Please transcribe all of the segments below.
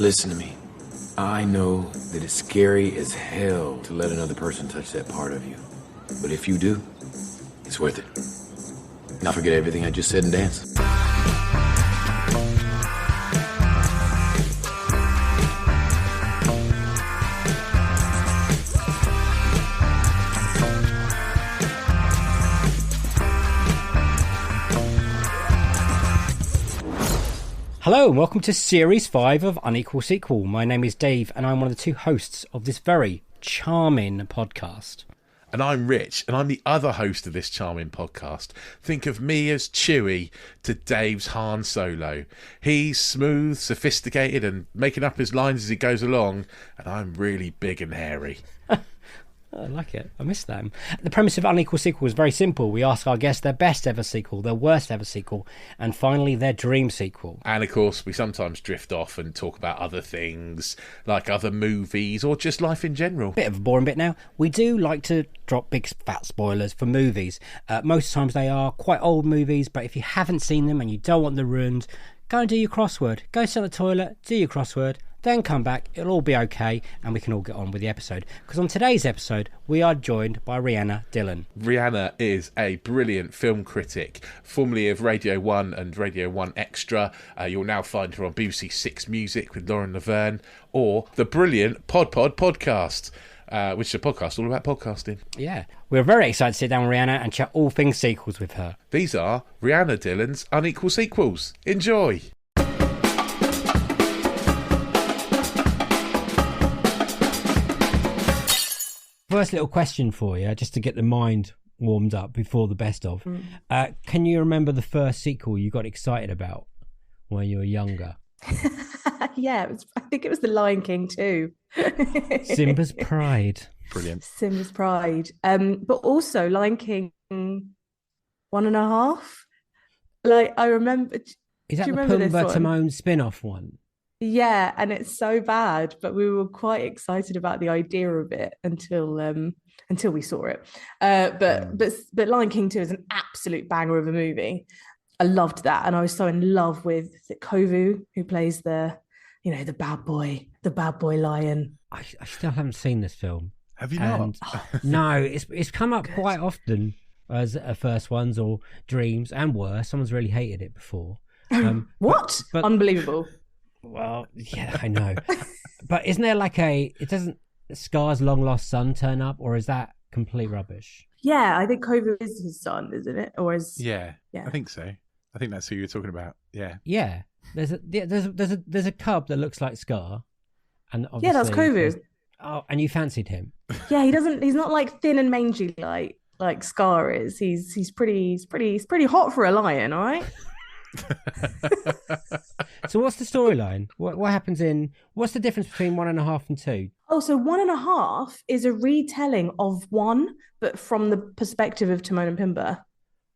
Listen to me. I know that it's scary as hell to let another person touch that part of you. But if you do, it's worth it. Now forget everything I just said and dance. Hello and welcome to Series 5 of Unequal Sequel. My name is Dave and I'm one of the two hosts of this very charming podcast. And I'm Rich, and I'm the other host of this charming podcast. Think of me as Chewie to Dave's Han Solo. He's smooth, sophisticated, and making up his lines as he goes along, and I'm really big and hairy. I like it. I miss them. The premise of Unequal Sequel is very simple. We ask our guests their best ever sequel, their worst ever sequel, and finally their dream sequel. And of course, we sometimes drift off and talk about other things, like other movies or just life in general. Bit of a boring bit now. We do like to drop big fat spoilers for movies. Most times they are quite old movies, but if you haven't seen them and you don't want them ruined, go and do your crossword. Go sit on the toilet, do your crossword, then come back, it'll all be okay, and we can all get on with the episode. Because on today's episode, we are joined by Rhianna Dhillon. Rhianna is a brilliant film critic, formerly of Radio 1 and Radio 1 Extra. You'll now find her on BBC Six Music with Lauren Laverne, or the brilliant PodPod Podcast, which is a podcast all about podcasting. Yeah, we're very excited to sit down with Rhianna and chat all things sequels with her. These are Rhianna Dhillon's Unequal Sequels. Enjoy! First little question for you, just to get the mind warmed up before the best of. Can you remember the first sequel you got excited about when you were younger? Yeah, I think it was The Lion King too. Simba's Pride. Brilliant. Simba's Pride. But also Lion King 1.5. Like, I remember. Is that do you the remember Pumbaa this one? Timon spin-off one? Yeah, and it's so bad, but we were quite excited about the idea of it until we saw it. But Lion King 2 is an absolute banger of a movie. I loved that, and I was so in love with Kovu, who plays the bad boy lion. I still haven't seen this film. Have you not? No, it's come up quite often as first ones or dreams, and worse. Someone's really hated it before. What? But Unbelievable. Well, yeah, I know. But isn't there doesn't Scar's long lost son turn up, or is that complete rubbish? Yeah, I think Kovu is his son, isn't it? Or is Yeah, I think so. I think that's who you're talking about. Yeah. Yeah. There's a cub that looks like Scar, and yeah, that's Kovu. Oh, and you fancied him? Yeah, he's not like thin and mangy like Scar is. He's pretty hot for a lion, all right? So what's the storyline? What happens what's the difference between 1.5 and 2? Oh, so 1.5 is a retelling of 1, but from the perspective of Timon and Pumbaa.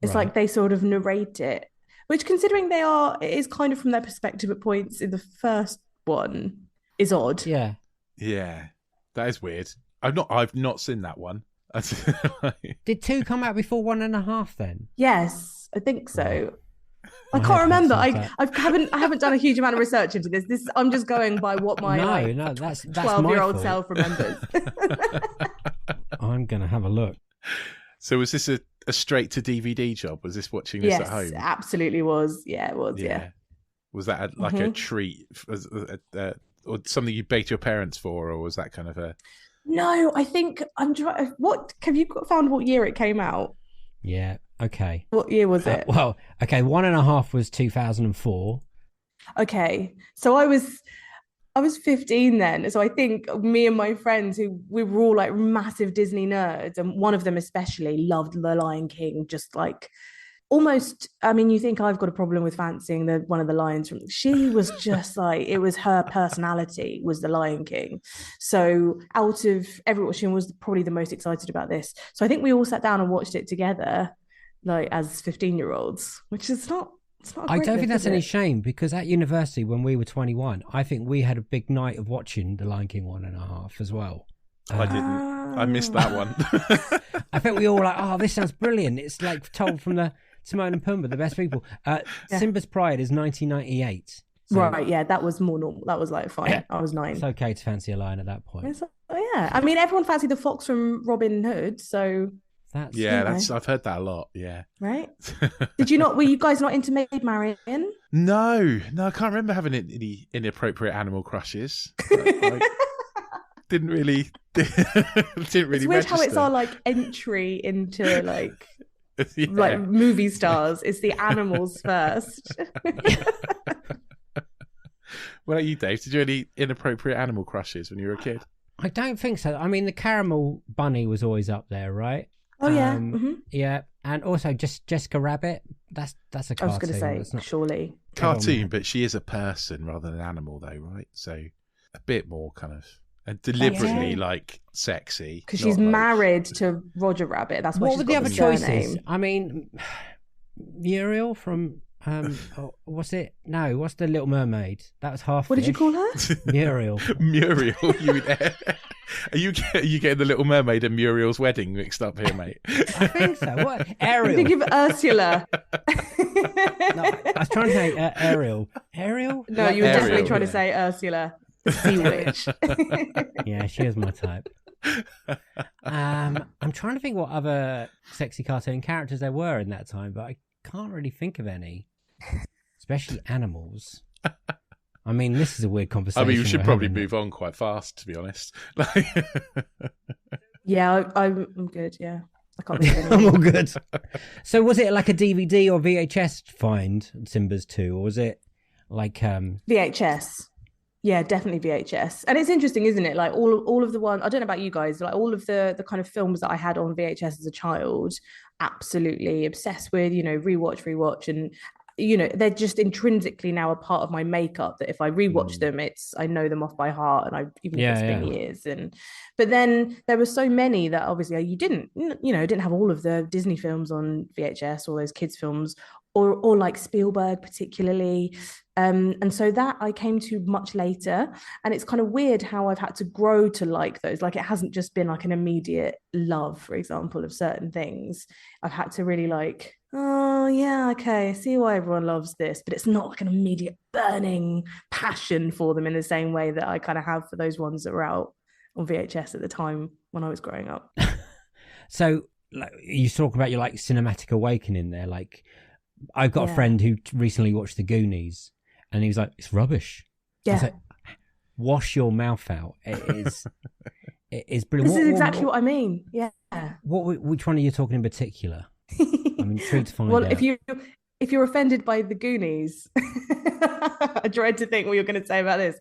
It's Right. like they sort of narrate it, which, considering it is kind of from their perspective at points in the first one, is odd. Yeah. Yeah, that is weird. I've not seen that one. Did 2 come out before 1.5 then? Yes, I think so. Right. I My can't head remember. hurts I haven't done a huge amount of research into this. I'm just going by what my that's 12-year-old my fault. self remembers. I'm gonna have a look. So was this a straight to DVD job? Was this watching this at home? Yes, absolutely was. Yeah, it was. Yeah. Was that a treat, or something you baked your parents for, or was that kind of a? No, I think I'm trying. What have you found? What year it came out? Yeah. Okay. What year was it? Well, okay. 1.5 was 2004. Okay, so I was 15 then. So I think me and my friends, we were all like massive Disney nerds, and one of them especially loved The Lion King, just like almost. I mean, you think I've got a problem with fancying one of the lions from? She was just like, it was her personality was The Lion King. So out of everyone, she was probably the most excited about this. So I think we all sat down and watched it together, like as 15-year-olds, which is not. I don't think that's any shame, because at university when we were 21, I think we had a big night of watching The Lion King 1.5 as well. I didn't. I missed that one. I think we all were like, oh, this sounds brilliant. It's like told from the Timon and Pumbaa, the best people. Simba's Pride is 1998. So Right, yeah, that was more normal. That was like fine. I was 9. it's okay to fancy a lion at that point. Yeah, I mean, everyone fancied the fox from Robin Hood, so That's I've heard that a lot. Yeah. right. Did you not? Were you guys not into Maid Marian? No, I can't remember having any inappropriate animal crushes. Like, didn't really It's weird register. how it's our like entry into like Yeah. like movie stars. It's the animals first. What about you, Dave? Did you have any inappropriate animal crushes when you were a kid? I don't think so. I mean, the caramel bunny was always up there, right? Oh yeah, Yeah, and also just Jessica Rabbit. That's a cartoon. I was going to say That's not... surely. Cartoon, but she is a person rather than an animal, though, right? So a bit more kind of and deliberately like sexy because she's married to Roger Rabbit. That's why. What she's were the got other surname. choices? I mean, Muriel from what's it? No, what's the Little Mermaid? That was half. What did you call her? Muriel. Muriel. Are you getting the Little Mermaid and Muriel's wedding mixed up here, mate? I think so. What? I Ariel. think of Ursula. No, I was trying to say Ariel. Ariel? No, you were Ariel, definitely trying to yeah. say Ursula, the sea witch. Yeah, she is my type. I'm trying to think what other sexy cartoon characters there were in that time, but I can't really think of any, especially animals. I mean, this is a weird I conversation. mean, you should we're probably having. move on quite fast, to be honest. Yeah, I'm good. Yeah, I can't think of I'm anyone. all good. So was it like a DVD or VHS find, Simba's 2, or was it like VHS. Yeah, definitely VHS. And it's interesting, isn't it? Like all of the one, I don't know about you guys, like all of the kind of films that I had on VHS as a child, absolutely obsessed with, rewatch. And, they're just intrinsically now a part of my makeup that if I rewatch them, I know them off by heart, and I even if it's been years. But then there were so many that obviously you didn't have all of the Disney films on VHS, all those kids films, or like Spielberg particularly. And so that I came to much later, and it's kind of weird how I've had to grow to like those. Like it hasn't just been like an immediate love, for example, of certain things. I've had to really like, oh yeah, okay, I see why everyone loves this, but it's not like an immediate burning passion for them in the same way that I kind of have for those ones that were out on VHS at the time when I was growing up. So like, you talk about your like cinematic awakening there. Like I've got a friend who recently watched The Goonies, and he was like, "It's rubbish." Yeah. I was like, wash your mouth out. It is brilliant. This is exactly what I mean. Yeah. Which one are you talking in particular? I'm intrigued to find Well, out. if you're offended by The Goonies, I dread to think what you're going to say about this.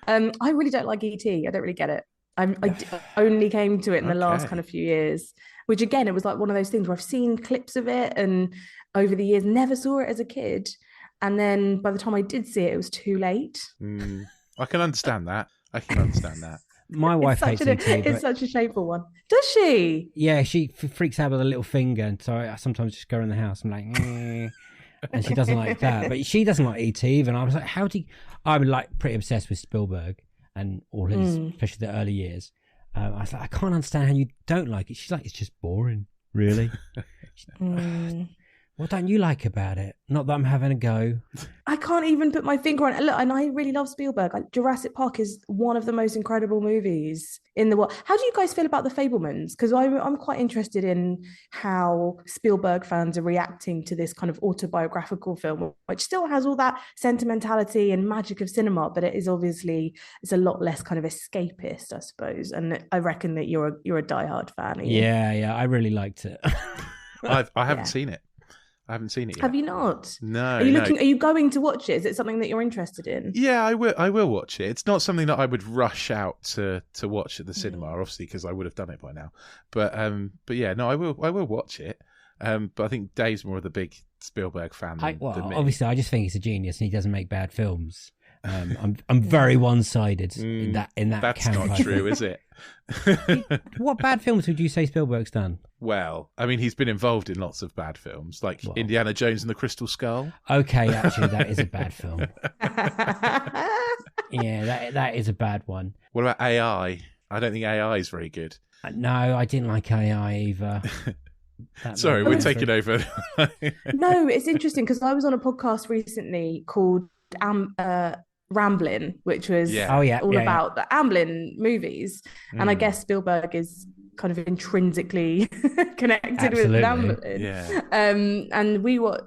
I really don't like E.T. I don't really get it. I only came to it in the last kind of few years, which again, it was like one of those things where I've seen clips of it and over the years never saw it as a kid. And then by the time I did see it, it was too late. I can understand that. My wife hates E.T. It's such a shameful one. Does she? Yeah, she freaks out with a little finger, and so I sometimes just go in the house. I'm like, and she doesn't like that, but she doesn't like E.T. even. I was like, how do you... I'm like pretty obsessed with Spielberg and all his, especially the early years. I was like, I can't understand how you don't like it. She's like, it's just boring, really. What don't you like about it? Not that I'm having a go. I can't even put my finger on it. Look, and I really love Spielberg. Like, Jurassic Park is one of the most incredible movies in the world. How do you guys feel about The Fabelmans? Because I'm quite interested in how Spielberg fans are reacting to this kind of autobiographical film, which still has all that sentimentality and magic of cinema, but it's a lot less kind of escapist, I suppose. And I reckon that you're a diehard fan. Yeah, I really liked it. I haven't seen it. I haven't seen it yet. Have you not? No. Are you going to watch it? Is it something that you're interested in? Yeah, I will watch it. It's not something that I would rush out to watch at the cinema, obviously, because I would have done it by now. But yeah, no, I will watch it. But I think Dave's more of the big Spielberg fan than me. Obviously, I just think he's a genius and he doesn't make bad films. I'm very one-sided in that That's camp. not true, is it? What bad films would you say Spielberg's done? Well, I mean, he's been involved in lots of bad films, like Indiana Jones and the Crystal Skull. Okay, actually, that is a bad film. Yeah, that is a bad one. What about AI? I don't think AI is very good. No, I didn't like AI either. Sorry, we're taking over. No, it's interesting because I was on a podcast recently called Ramblin', which was all about the Amblin movies. And I guess Spielberg is kind of intrinsically connected with Amblin. Yeah. And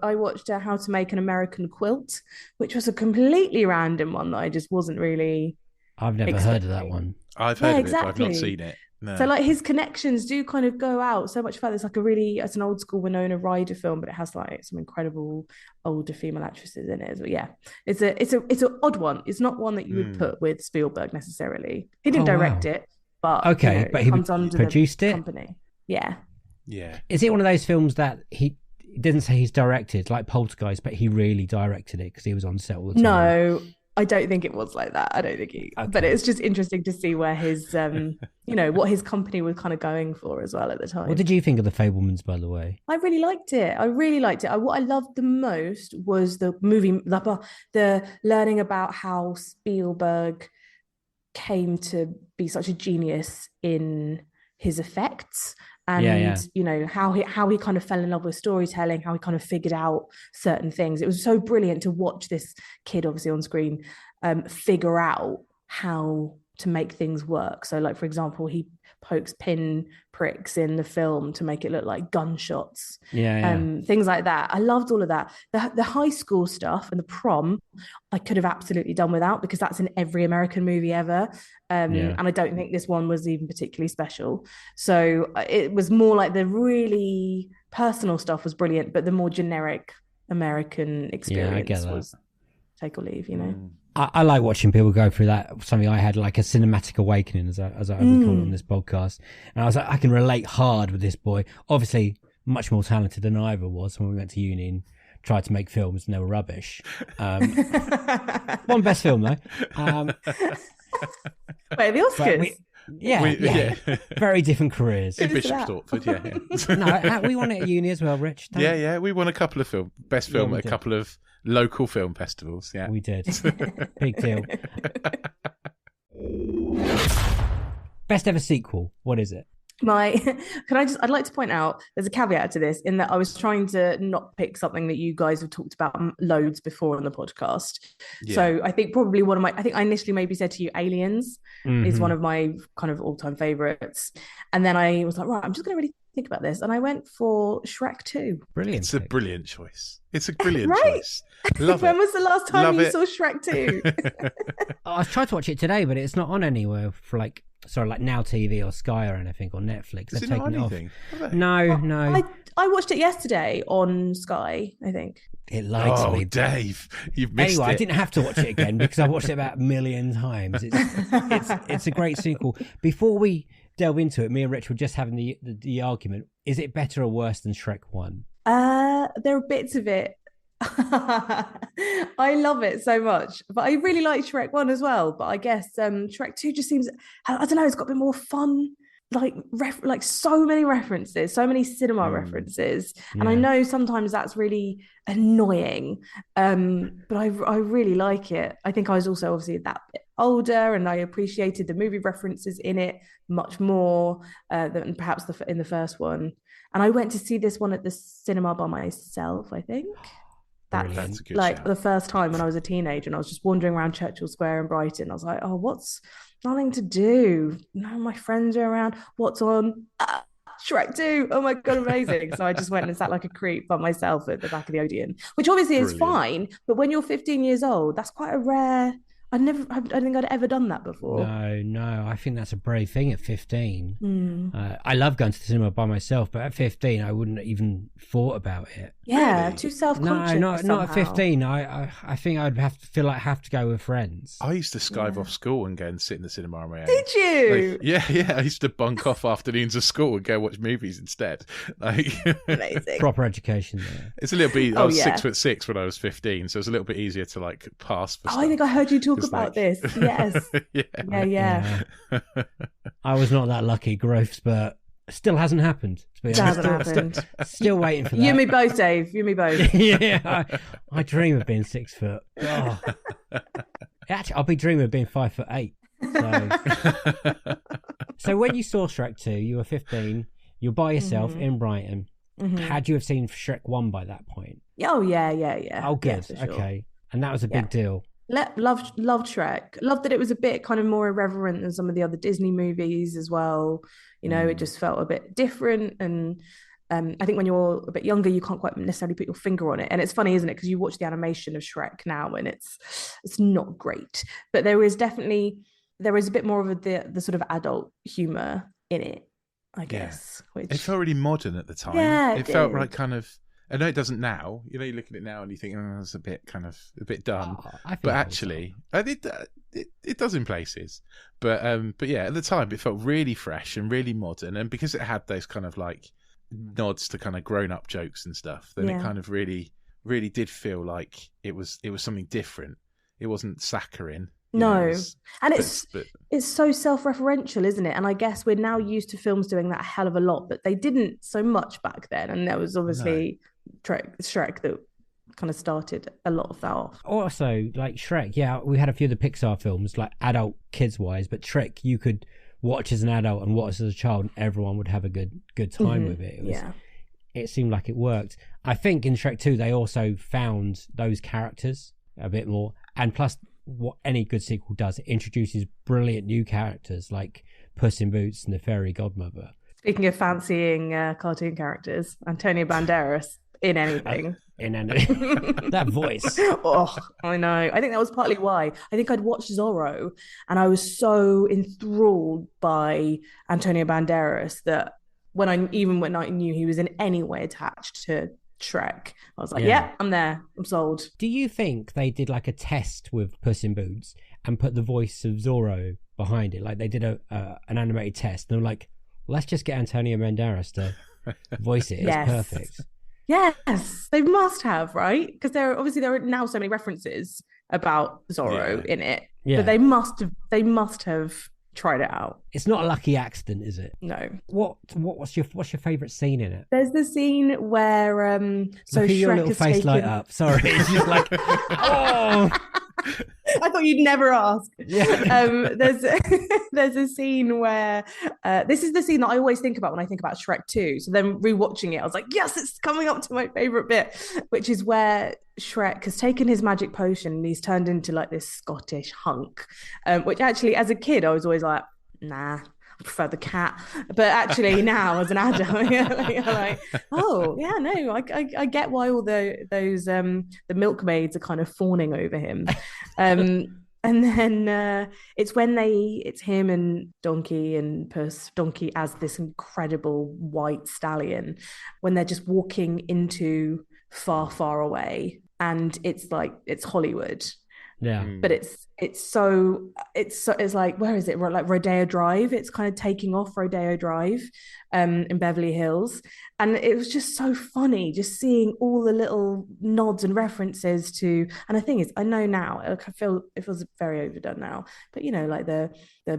I watched How to Make an American Quilt, which was a completely random one that I just wasn't really I've never heard of that one. I've heard of it, but I've not seen it. No. So like his connections do kind of go out so much further. It's like it's an old school Winona Ryder film, but it has like some incredible older female actresses in it. But yeah, it's an odd one. It's not one that you would put with Spielberg necessarily. He didn't direct it, but but he comes under produced the it. Company. Yeah. Yeah. Is it one of those films that he didn't say he's directed, like Poltergeist, but he really directed it because he was on set all the time? No. I don't think it was like that. I don't think but it's just interesting to see where his, what his company was kind of going for as well at the time. What did you think of The Fabelmans, by the way? I really liked it. What I loved the most was the movie, the learning about how Spielberg came to be such a genius in his effects. And how he kind of fell in love with storytelling, how he kind of figured out certain things. It was so brilliant to watch this kid, obviously on screen, figure out how to make things work. So, like for example, he pokes pin pricks in the film to make it look like gunshots. Things like that. I loved all of that. The high school stuff and the prom, I could have absolutely done without because that's in every American movie ever. And I don't think this one was even particularly special. So it was more like the really personal stuff was brilliant, but the more generic American experience was take or leave, I like watching people go through that. Something I had like a cinematic awakening, as I would call it on this podcast. And I was like, I can relate hard with this boy. Obviously, much more talented than I ever was when we went to uni and tried to make films, and they were rubbish. One best film though. Wait, the Oscars. Very different careers. In Bishop Stortford, yeah. No, we won it at uni as well, Rich. We won a couple of best film at a couple of local film festivals. Yeah, we did. Big deal. Best ever sequel. What is it? I'd like to point out there's a caveat to this in that I was trying to not pick something that you guys have talked about loads before on the podcast. So I think probably I initially maybe said to you Aliens is one of my kind of all-time favorites, and then I was like, right, I'm just going to really think about this, and I went for Shrek 2. Brilliant. It's a brilliant choice. It's a brilliant choice. Love when it. was the last time you saw Shrek 2? I tried to watch it today, but it's not on anywhere for like Now TV or Sky or anything or Netflix. Is They've it taken not it off. anything? No. I watched it yesterday on Sky, I think. It lied to me. Dave, you've missed anyway, it. I didn't have to watch it again because I've watched it about a million times. It's a great sequel. Before we delve into it, me and Rich were just having the argument. Is it better or worse than Shrek 1? There are bits of it. I love it so much, but I really like Shrek 1 as well. But I guess Shrek 2 just seems, I don't know, it's got a bit more fun. Like so many references, so many cinema references, and I know sometimes that's really annoying, but I really like it. I think I was also obviously that bit older, and I appreciated the movie references in it much more than perhaps in the first one. And I went to see this one at the cinema by myself, I think. That's like shout. The first time when I was a teenager and I was just wandering around Churchill Square in Brighton. I was like, oh, what's nothing to do? No, my friends are around. What's on? Shrek 2. Oh my God, amazing. So I just went and sat like a creep by myself at the back of the Odeon, which obviously is fine. But when you're 15 years old, that's quite a rare... I don't think I'd ever done that before. No. I think that's a brave thing at 15. I love going to the cinema by myself, but at 15, I wouldn't have even thought about it. Yeah, really? Too self-conscious. No, not at 15. I think I'd have to go with friends. I used to skive off school and go and sit in the cinema on my own. Did you? Yeah. I used to bunk off afternoons of school and go watch movies instead. Amazing. Proper education there. It's a little bit. I was 6'6" when I was 15, so it's a little bit easier to like pass for stuff. I think I heard you talk about this. Yes. Yeah. I was not that lucky. Growth spurt still hasn't happened. To be honest. Still waiting for that. You and me both, Dave. You and me both. Yeah. I dream of being 6 foot. Oh. Actually, I'll be dreaming of being 5'8". So when you saw Shrek 2, you were 15. You're by yourself in Brighton. Had you have seen Shrek 1 by that point? Oh yeah. Oh, good. Yeah, sure. Okay. and that was a big deal. Loved Shrek. Loved that it was a bit kind of more irreverent than some of the other Disney movies as well. You know, it just felt a bit different. And I think when you're a bit younger, you can't quite necessarily put your finger on it. And it's funny, isn't it? Because you watch the animation of Shrek now, and it's not great. But there is a bit more of the sort of adult humor in it, I guess. Which... It felt really modern at the time. Yeah, it felt like kind of. I know it doesn't now. You know, you look at it now and you think, oh, it's a bit done. But actually, it does in places. But yeah, at the time, it felt really fresh and really modern. And because it had those kind of like nods to kind of grown-up jokes and stuff, then it kind of really, really did feel like it was something different. It wasn't saccharine. It's so self-referential, isn't it? And I guess we're now used to films doing that a hell of a lot, but they didn't so much back then. And there was obviously Shrek that kind of started a lot of that off. Also, like Shrek, we had a few of the Pixar films, like adult, kids-wise, but Shrek you could watch as an adult and watch as a child, and everyone would have a good time with it. It seemed like it worked. I think in Shrek 2, they also found those characters a bit more, and plus, what any good sequel does, it introduces brilliant new characters like Puss in Boots and the Fairy Godmother. Speaking of fancying cartoon characters, Antonio Banderas in anything. That voice. Oh, I know. I think that was partly why. I think I'd watched Zorro and I was so enthralled by Antonio Banderas that when I knew he was in any way attached to Shrek, I was like, yeah, I'm there. I'm sold. Do you think they did like a test with Puss in Boots and put the voice of Zorro behind it? Like they did an animated test. And they were like, let's just get Antonio Banderas to voice it. It's perfect. Yes, they must have, right? Because there are now so many references about Zorro in it. Yeah. But they must have tried it out. It's not a lucky accident, is it? No. What's your favorite scene in it? There's the scene where so Look at Shrek your little has face taken... light up. Sorry, it's just like oh. I thought you'd never ask. Yeah. There's a scene where this is the scene that I always think about when I think about Shrek 2. So then rewatching it, I was like, yes, it's coming up to my favorite bit, which is where Shrek has taken his magic potion and he's turned into like this Scottish hunk, which actually as a kid I was always like, nah, I prefer the cat. But actually now as an adult, you're like, oh yeah, no, I get why all those the milkmaids are kind of fawning over him. And then it's him and Donkey and Puss. Donkey as this incredible white stallion when they're just walking into far, far away, and it's Hollywood. Yeah, but it's like, where is it? Like Rodeo Drive. It's kind of taking off Rodeo Drive, in Beverly Hills, and it was just so funny just seeing all the little nods and references to. And the thing is, I know now it feels very overdone now, but you know, like the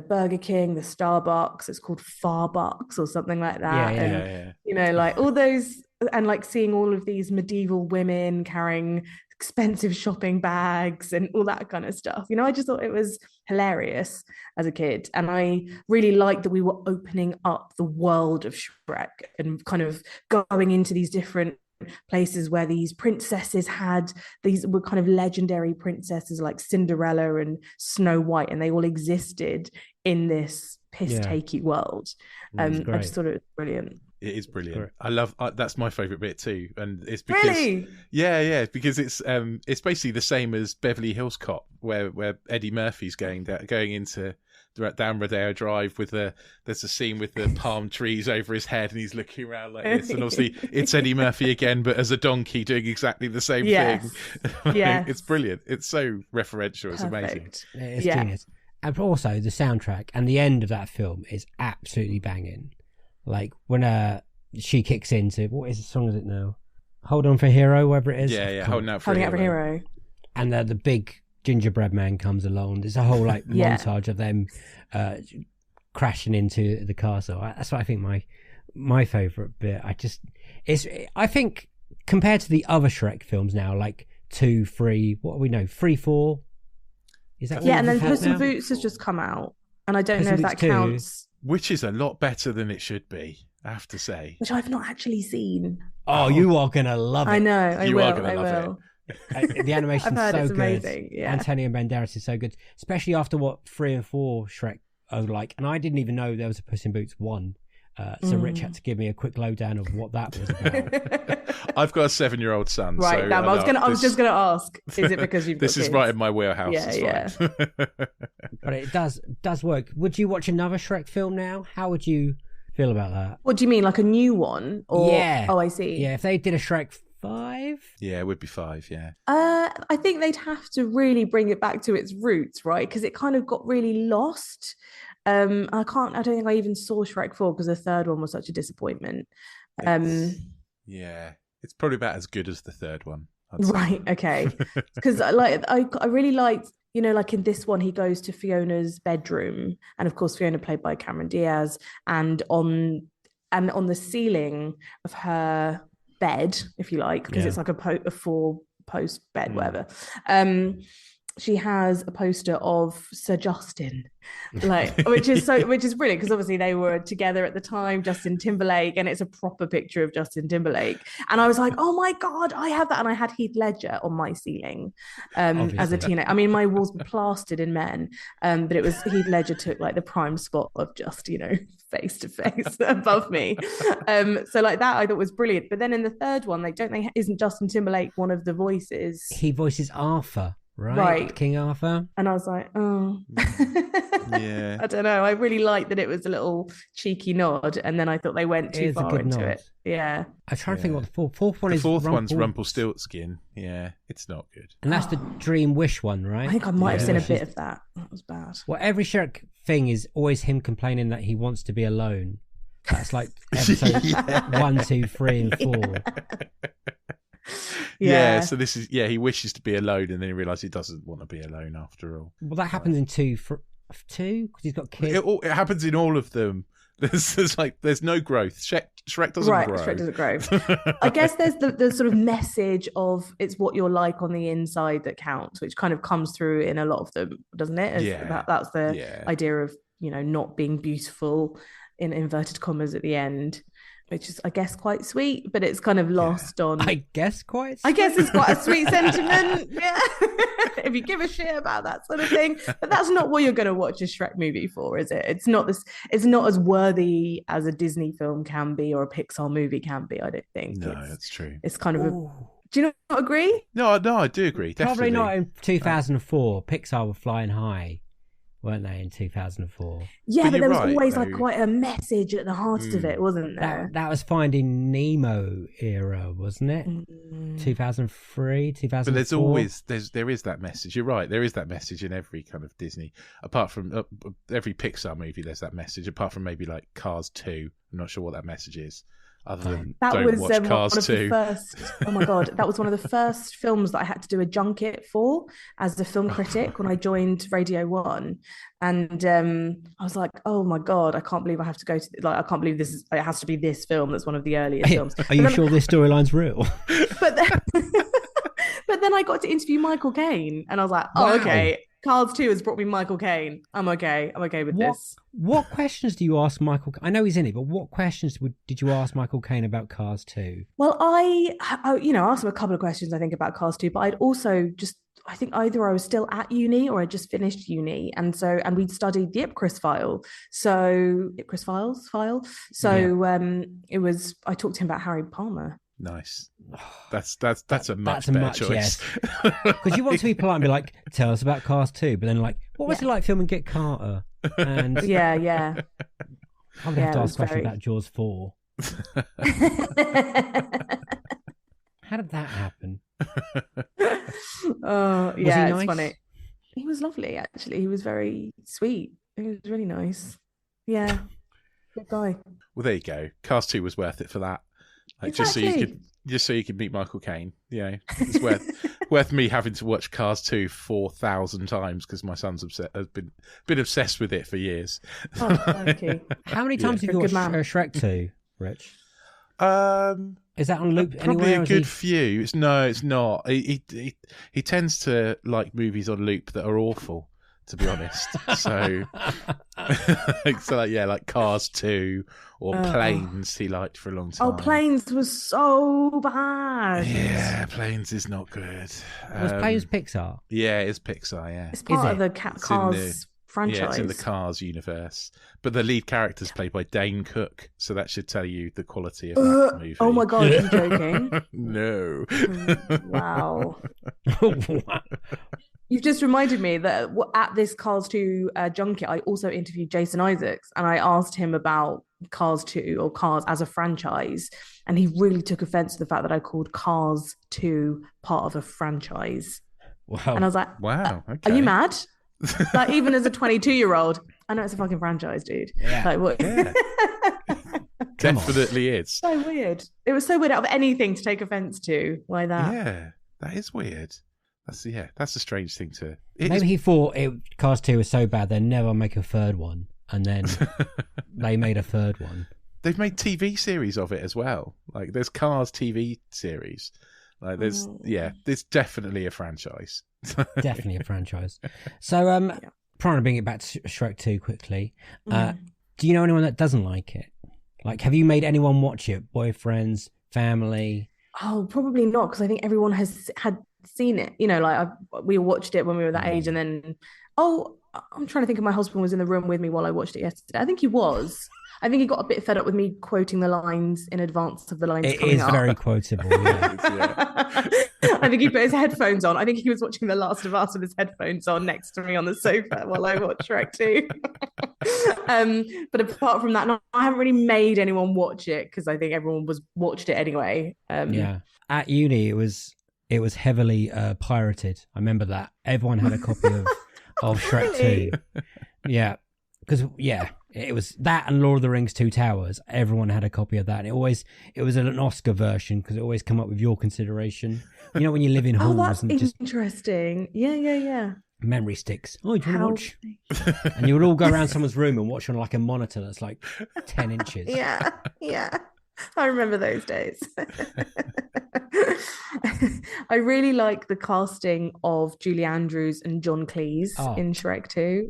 Burger King, the Starbucks, it's called Farbucks or something like that. Yeah. You know, like all those, and like seeing all of these medieval women carrying expensive shopping bags and all that kind of stuff. You know, I just thought it was hilarious as a kid. And I really liked that we were opening up the world of Shrek and kind of going into these different places where these princesses were kind of legendary princesses like Cinderella and Snow White, and they all existed in this piss-takey world. I just thought it was brilliant. It is brilliant. I love that's my favorite bit too, and it's because because it's basically the same as Beverly Hills Cop, where Eddie Murphy's going into down Rodeo Drive there's a scene with the palm trees over his head, and he's looking around like this, and obviously it's Eddie Murphy again, but as a donkey doing exactly the same thing. Yeah, it's brilliant. It's so referential. It's amazing. It's genius. And also the soundtrack and the end of that film is absolutely banging. Like when she kicks into, what is the song is it now? Hold On for Hero, whatever it is. Yeah, Holding Out for Hero. And the big gingerbread man comes along. There's a whole like montage of them crashing into the castle. That's what I think my favourite bit. I think compared to the other Shrek films now, like 2, 3, what do we know? 3, 4? Is that and then Puss in Boots has just come out, and I don't know if that counts. Which is a lot better than it should be, I have to say. Which I've not actually seen. Oh, you are going to love it. I know, I will. The animation's I've heard so it's good. amazing. Yeah. Antonio Banderas is so good, especially after what 3 and 4 Shrek are like. And I didn't even know there was a Puss in Boots 1. So Rich had to give me a quick lowdown of what that was about. I've got a 7-year-old son. Right, so I was just gonna ask, is it because you've got This is kids? right in my wheelhouse. Yeah, it's fine. But it does work. Would you watch another Shrek film now? How would you feel about that? What do you mean, like a new one? Or Yeah. Oh, I see. Yeah, if they did a Shrek 5. Yeah, it would be 5, yeah. I think they'd have to really bring it back to its roots, right? Because it kind of got really lost. I don't think I even saw Shrek 4 because the third one was such a disappointment. Yeah, it's probably about as good as the third one. I'd say. Right, okay. Because I really liked, like in this one, he goes to Fiona's bedroom, and of course Fiona played by Cameron Diaz, and on the ceiling of her bed, if you like, because it's like a 4-post bed, whatever. She has a poster of Sir Justin, which is brilliant because obviously they were together at the time, Justin Timberlake, and it's a proper picture of Justin Timberlake. And I was like, oh my God, I have that. And I had Heath Ledger on my ceiling as a teenager. I mean, my walls were plastered in men, but it was Heath Ledger took like the prime spot of just, face to face above me. So like that I thought was brilliant. But then in the third one, isn't Justin Timberlake one of the voices? He voices Arthur. Right, King Arthur. And I was like, oh, yeah. I don't know. I really liked that it was a little cheeky nod, and then I thought they went too far into it. Yeah. I'm trying to think what the fourth one is. The fourth one's Rumpelstiltskin. Yeah, it's not good. And that's the Dream Wish one, right? I think I might have seen a bit of that. That was bad. Well, every Shrek thing is always him complaining that he wants to be alone. That's like episode 1, 2, 3, and 4. Yeah, so this is he wishes to be alone, and then he realizes he doesn't want to be alone after all. Well, that happens in 2 because he's got kids. It happens in all of them. There's no growth. Shrek doesn't grow. Shrek doesn't grow. I guess there's the sort of message of it's what you're like on the inside that counts, which kind of comes through in a lot of them, doesn't it? That's the idea of not being beautiful in inverted commas at the end, which is, I guess, quite sweet, but it's kind of lost on. I guess quite. I guess it's quite a sweet sentiment. Yeah, if you give a shit about that sort of thing, but that's not what you're going to watch a Shrek movie for, is it? It's not this. It's not as worthy as a Disney film can be or a Pixar movie can be. I don't think. No, that's true. It's kind of a. Do you not agree? No, I do agree. Definitely. Probably not in 2004. Pixar were flying high, weren't they, in 2004? Yeah, but there was always like quite a message at the heart of it, wasn't there? That was Finding Nemo era, wasn't it? 2003, 2004. But there is that message. You're right. There is that message in every kind of Disney. Apart from every Pixar movie, there's that message. Apart from maybe like Cars 2. I'm not sure what that message is. Other than don't watch Cars 2. Oh my God, that was one of the first films that I had to do a junket for as a film critic when I joined Radio 1. And I was like, oh my God, I can't believe I have to go to, I can't believe it has to be this film that's one of the earliest films. Are you sure this storyline's real? But then I got to interview Michael Caine, and I was like, okay. Cars 2 has brought me Michael Caine. I'm okay with this. What questions do you ask Michael? I know he's in it, but what questions did you ask Michael Caine about Cars 2? Well, I asked him a couple of questions, I think, about Cars 2, but I'd also I think either I was still at uni or I just finished uni, and we'd studied the Ipcris file. So Ipcris file. So it was. I talked to him about Harry Palmer. Nice. That's a much better choice. Because you want to be polite and be like, tell us about Cars 2, but then like, what was it like filming Get Carter? And yeah. I would have to ask a question about Jaws 4. How did that happen? Oh, yeah, it's funny. He was lovely, actually. He was very sweet. He was really nice. Yeah, good guy. Well, there you go. Cars 2 was worth it for that. Like, exactly. just so you could meet Michael Caine. It's worth me having to watch Cars 2 4,000 times because my son's has been obsessed with it for years. Oh, thank you. How many times have you watched Shrek 2, Rich? Is that on loop probably anywhere? A good few. It's not. He tends to like movies on loop that are awful. to be honest. So, like Cars 2 or Planes he liked for a long time. Oh, Planes was so bad. Yeah, Planes is not good. Was Planes Pixar? Yeah, it's Pixar, yeah. It's part of the Cars franchise. Yeah, it's in the Cars universe. But the lead character's played by Dane Cook, so that should tell you the quality of that movie. Oh my God, are you joking? No. Wow. You've just reminded me that at this Cars 2 junket, I also interviewed Jason Isaacs, and I asked him about Cars 2 or Cars as a franchise, and he really took offense to the fact that I called Cars 2 part of a franchise. Wow. And I was like, wow, okay. Are you mad? Like, even as a 22-year-old, I know it's a fucking franchise, dude. Yeah. Like, what? Yeah. Definitely is. So weird. It was so weird out of anything to take offense to. Why that? Yeah, that is weird. That's a strange thing to. Maybe he thought Cars 2 was so bad they'd never make a third one, and then they made a third one. They've made TV series of it as well. Like there's Cars TV series. Like there's definitely a franchise. Definitely a franchise. So trying to bring it back to Shrek 2 quickly. Do you know anyone that doesn't like it? Like, have you made anyone watch it? Boyfriends, family? Oh, probably not, because I think everyone had seen it. You know, like we watched it when we were that age, and then I'm trying to think if my husband was in the room with me while I watched it yesterday. I think he was. I think he got a bit fed up with me quoting the lines in advance of the lines coming up. It is very quotable, yeah. I think he put his headphones on. I think he was watching The Last of Us with his headphones on next to me on the sofa while I watched Shrek 2. But apart from that, no, I haven't really made anyone watch it because I think everyone watched it anyway. Yeah. At uni, it was heavily pirated. I remember that. Everyone had a copy of Shrek 2. Yeah. Because, it was that and Lord of the Rings 2 Towers. Everyone had a copy of that. And it was an Oscar version because it always come up with your consideration. You know, when you live in halls. That's and just interesting. Yeah. Memory sticks. Oh, do you want to watch? And you would all go around someone's room and watch on like a monitor that's like 10 inches. Yeah. I remember those days. I really like the casting of Julie Andrews and John Cleese in Shrek 2.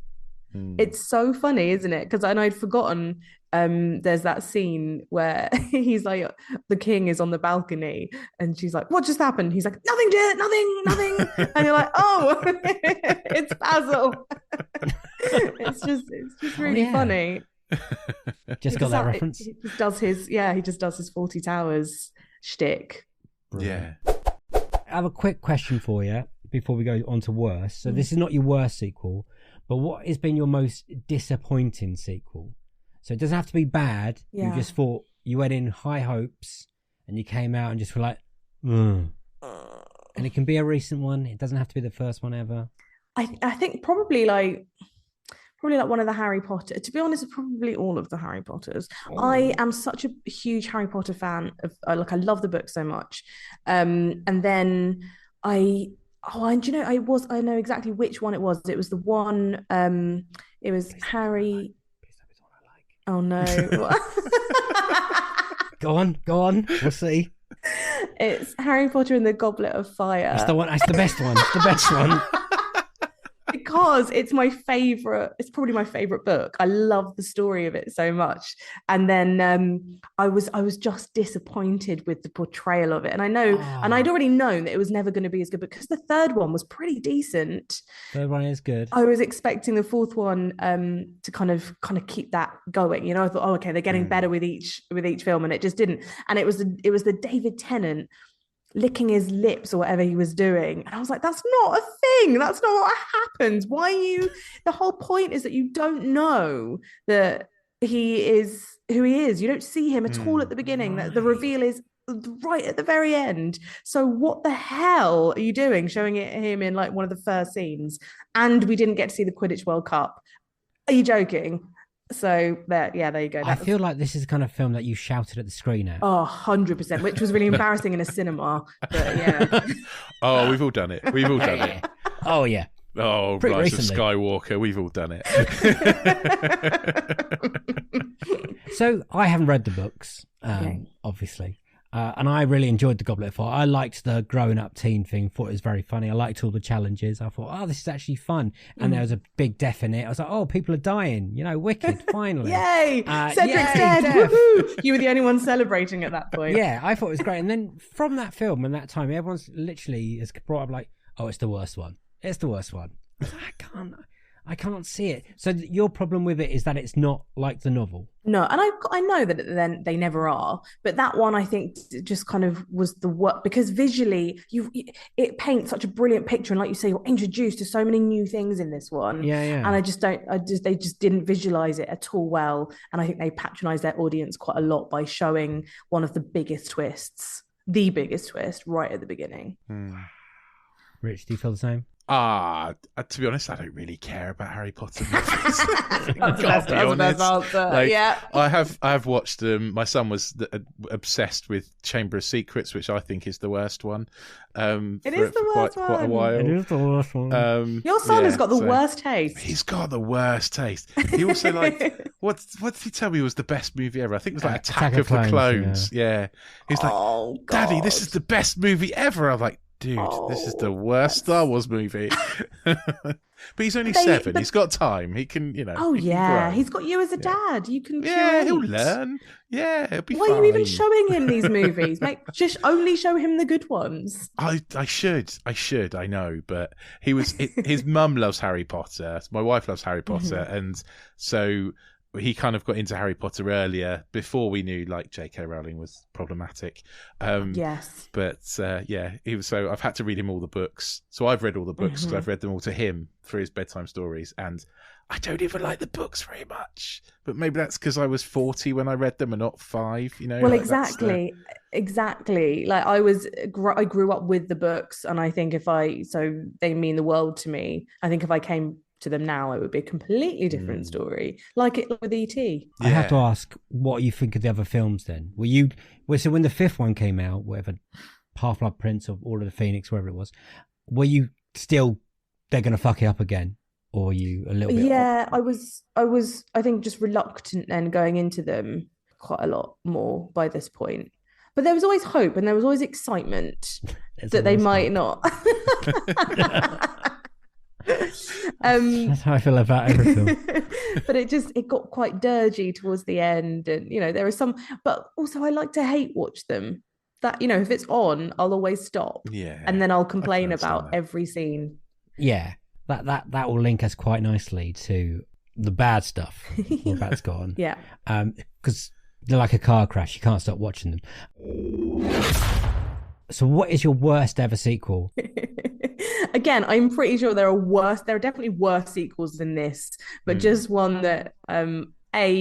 It's so funny, isn't it? Because I'd forgotten there's that scene where he's like, the king is on the balcony and she's like, what just happened? He's like, nothing, dear, nothing. And you're like, oh, it's Basil. It's just really funny. Just got that reference. He just does his 40 Towers shtick. Brilliant. I have a quick question for you before we go on to worst. So this is not your worst sequel, but what has been your most disappointing sequel? So it doesn't have to be bad. Yeah. You just thought you went in high hopes and you came out and just were like, And it can be a recent one. It doesn't have to be the first one ever. I think probably like one of the Harry Potter. To be honest, probably all of the Harry Potters. Oh. I am such a huge Harry Potter fan of. I love the book so much, and then and you know, I know exactly which one it was. It was the one. It was Harry. Oh no! Go on. We'll see. It's Harry Potter and the Goblet of Fire. That's the one. That's the best one. It's the best one. Because it's my favorite. It's probably my favorite book. I love the story of it so much. And then I was just disappointed with the portrayal of it. And I know, and I'd already known that it was never going to be as good because the third one was pretty decent. Third one is good. I was expecting the fourth one to kind of keep that going. You know, I thought, oh, okay, they're getting better with each film, and it just didn't. And it was the David Tennant licking his lips or whatever he was doing, and I was like, that's not a thing, that's not what happens. The whole point is that you don't know that he is who he is. You don't see him at all at the beginning. That the reveal is right at the very end. So what the hell are you doing showing him in like one of the first scenes? And we didn't get to see the Quidditch World Cup. Are you joking? So there you go. I feel like this is the kind of film that you shouted at the screen at. 100%, which was really embarrassing in a cinema. But yeah. Oh, we've all done it. Oh yeah. Oh, Pretty Rise of recently. Skywalker. We've all done it. So I haven't read the books, obviously. And I really enjoyed The Goblet of Fire. I liked the growing up teen thing. Thought it was very funny. I liked all the challenges. I thought, oh, this is actually fun. And there was a big death in it. I was like, oh, people are dying. Wicked, finally. Yay! Cedric's yay, dead. death. Woohoo! You were the only one celebrating at that point. Yeah, I thought it was great. And then from that film and that time, everyone's literally has brought up like, oh, it's the worst one. It's the worst one. I can't see it. So your problem with it is that it's not like the novel. No, and I know that then they never are, but that one I think just kind of was the work because visually it paints such a brilliant picture, and like you say, you're introduced to so many new things in this one. Yeah. And they just didn't visualize it at all well, and I think they patronized their audience quite a lot by showing one of the biggest twists, the biggest twist, right at the beginning. Rich, do you feel the same? To be honest, I don't really care about Harry Potter movies. That's the best answer. Yeah. I have watched them. My son was obsessed with Chamber of Secrets, which I think is the worst one. It is the worst one. Quite a while. It is the worst one. Your son has got the worst taste. He's got the worst taste. He also what did he tell me was the best movie ever? I think it was like Attack of the Clones. Yeah. He's like, Daddy, this is the best movie ever. I'm like, dude, this is the worst Star Wars movie. But he's only 7. He's got time. He can, Oh, yeah. He's got you as a dad. You can curate. He'll learn. Yeah, it'll be fine. Why are you even showing him these movies? Just only show him the good ones. I should. I know. But his mum loves Harry Potter. My wife loves Harry Potter. And so he kind of got into Harry Potter earlier before we knew like J.K. Rowling was problematic. Yes. But so I've had to read him all the books. So I've read all the books because I've read them all to him for his bedtime stories. And I don't even like the books very much. But maybe that's because I was 40 when I read them and not 5, Well, like exactly. Like I grew up with the books. And I think so they mean the world to me. I think if I came to them now, it would be a completely different story, like it with E.T. I have to ask what you think of the other films then. So when the 5th one came out, whatever, Half-Blood Prince or Order of the Phoenix, wherever it was, were you still, they're going to fuck it up again? Or were you a little bit... Yeah, I was, I think, just reluctant then going into them quite a lot more by this point. But there was always hope and there was always excitement that they might not. That's how I feel about everything. But it got quite dirgy towards the end, and there are some, but also I like to hate watch them. That if it's on, I'll always stop. Yeah, and then I'll complain about every scene. Yeah, that will link us quite nicely to the bad stuff. All that's gone. Yeah, because they're like a car crash. You can't stop watching them. So, what is your worst ever sequel? Again, I'm pretty sure there are definitely worse sequels than this, but just one that I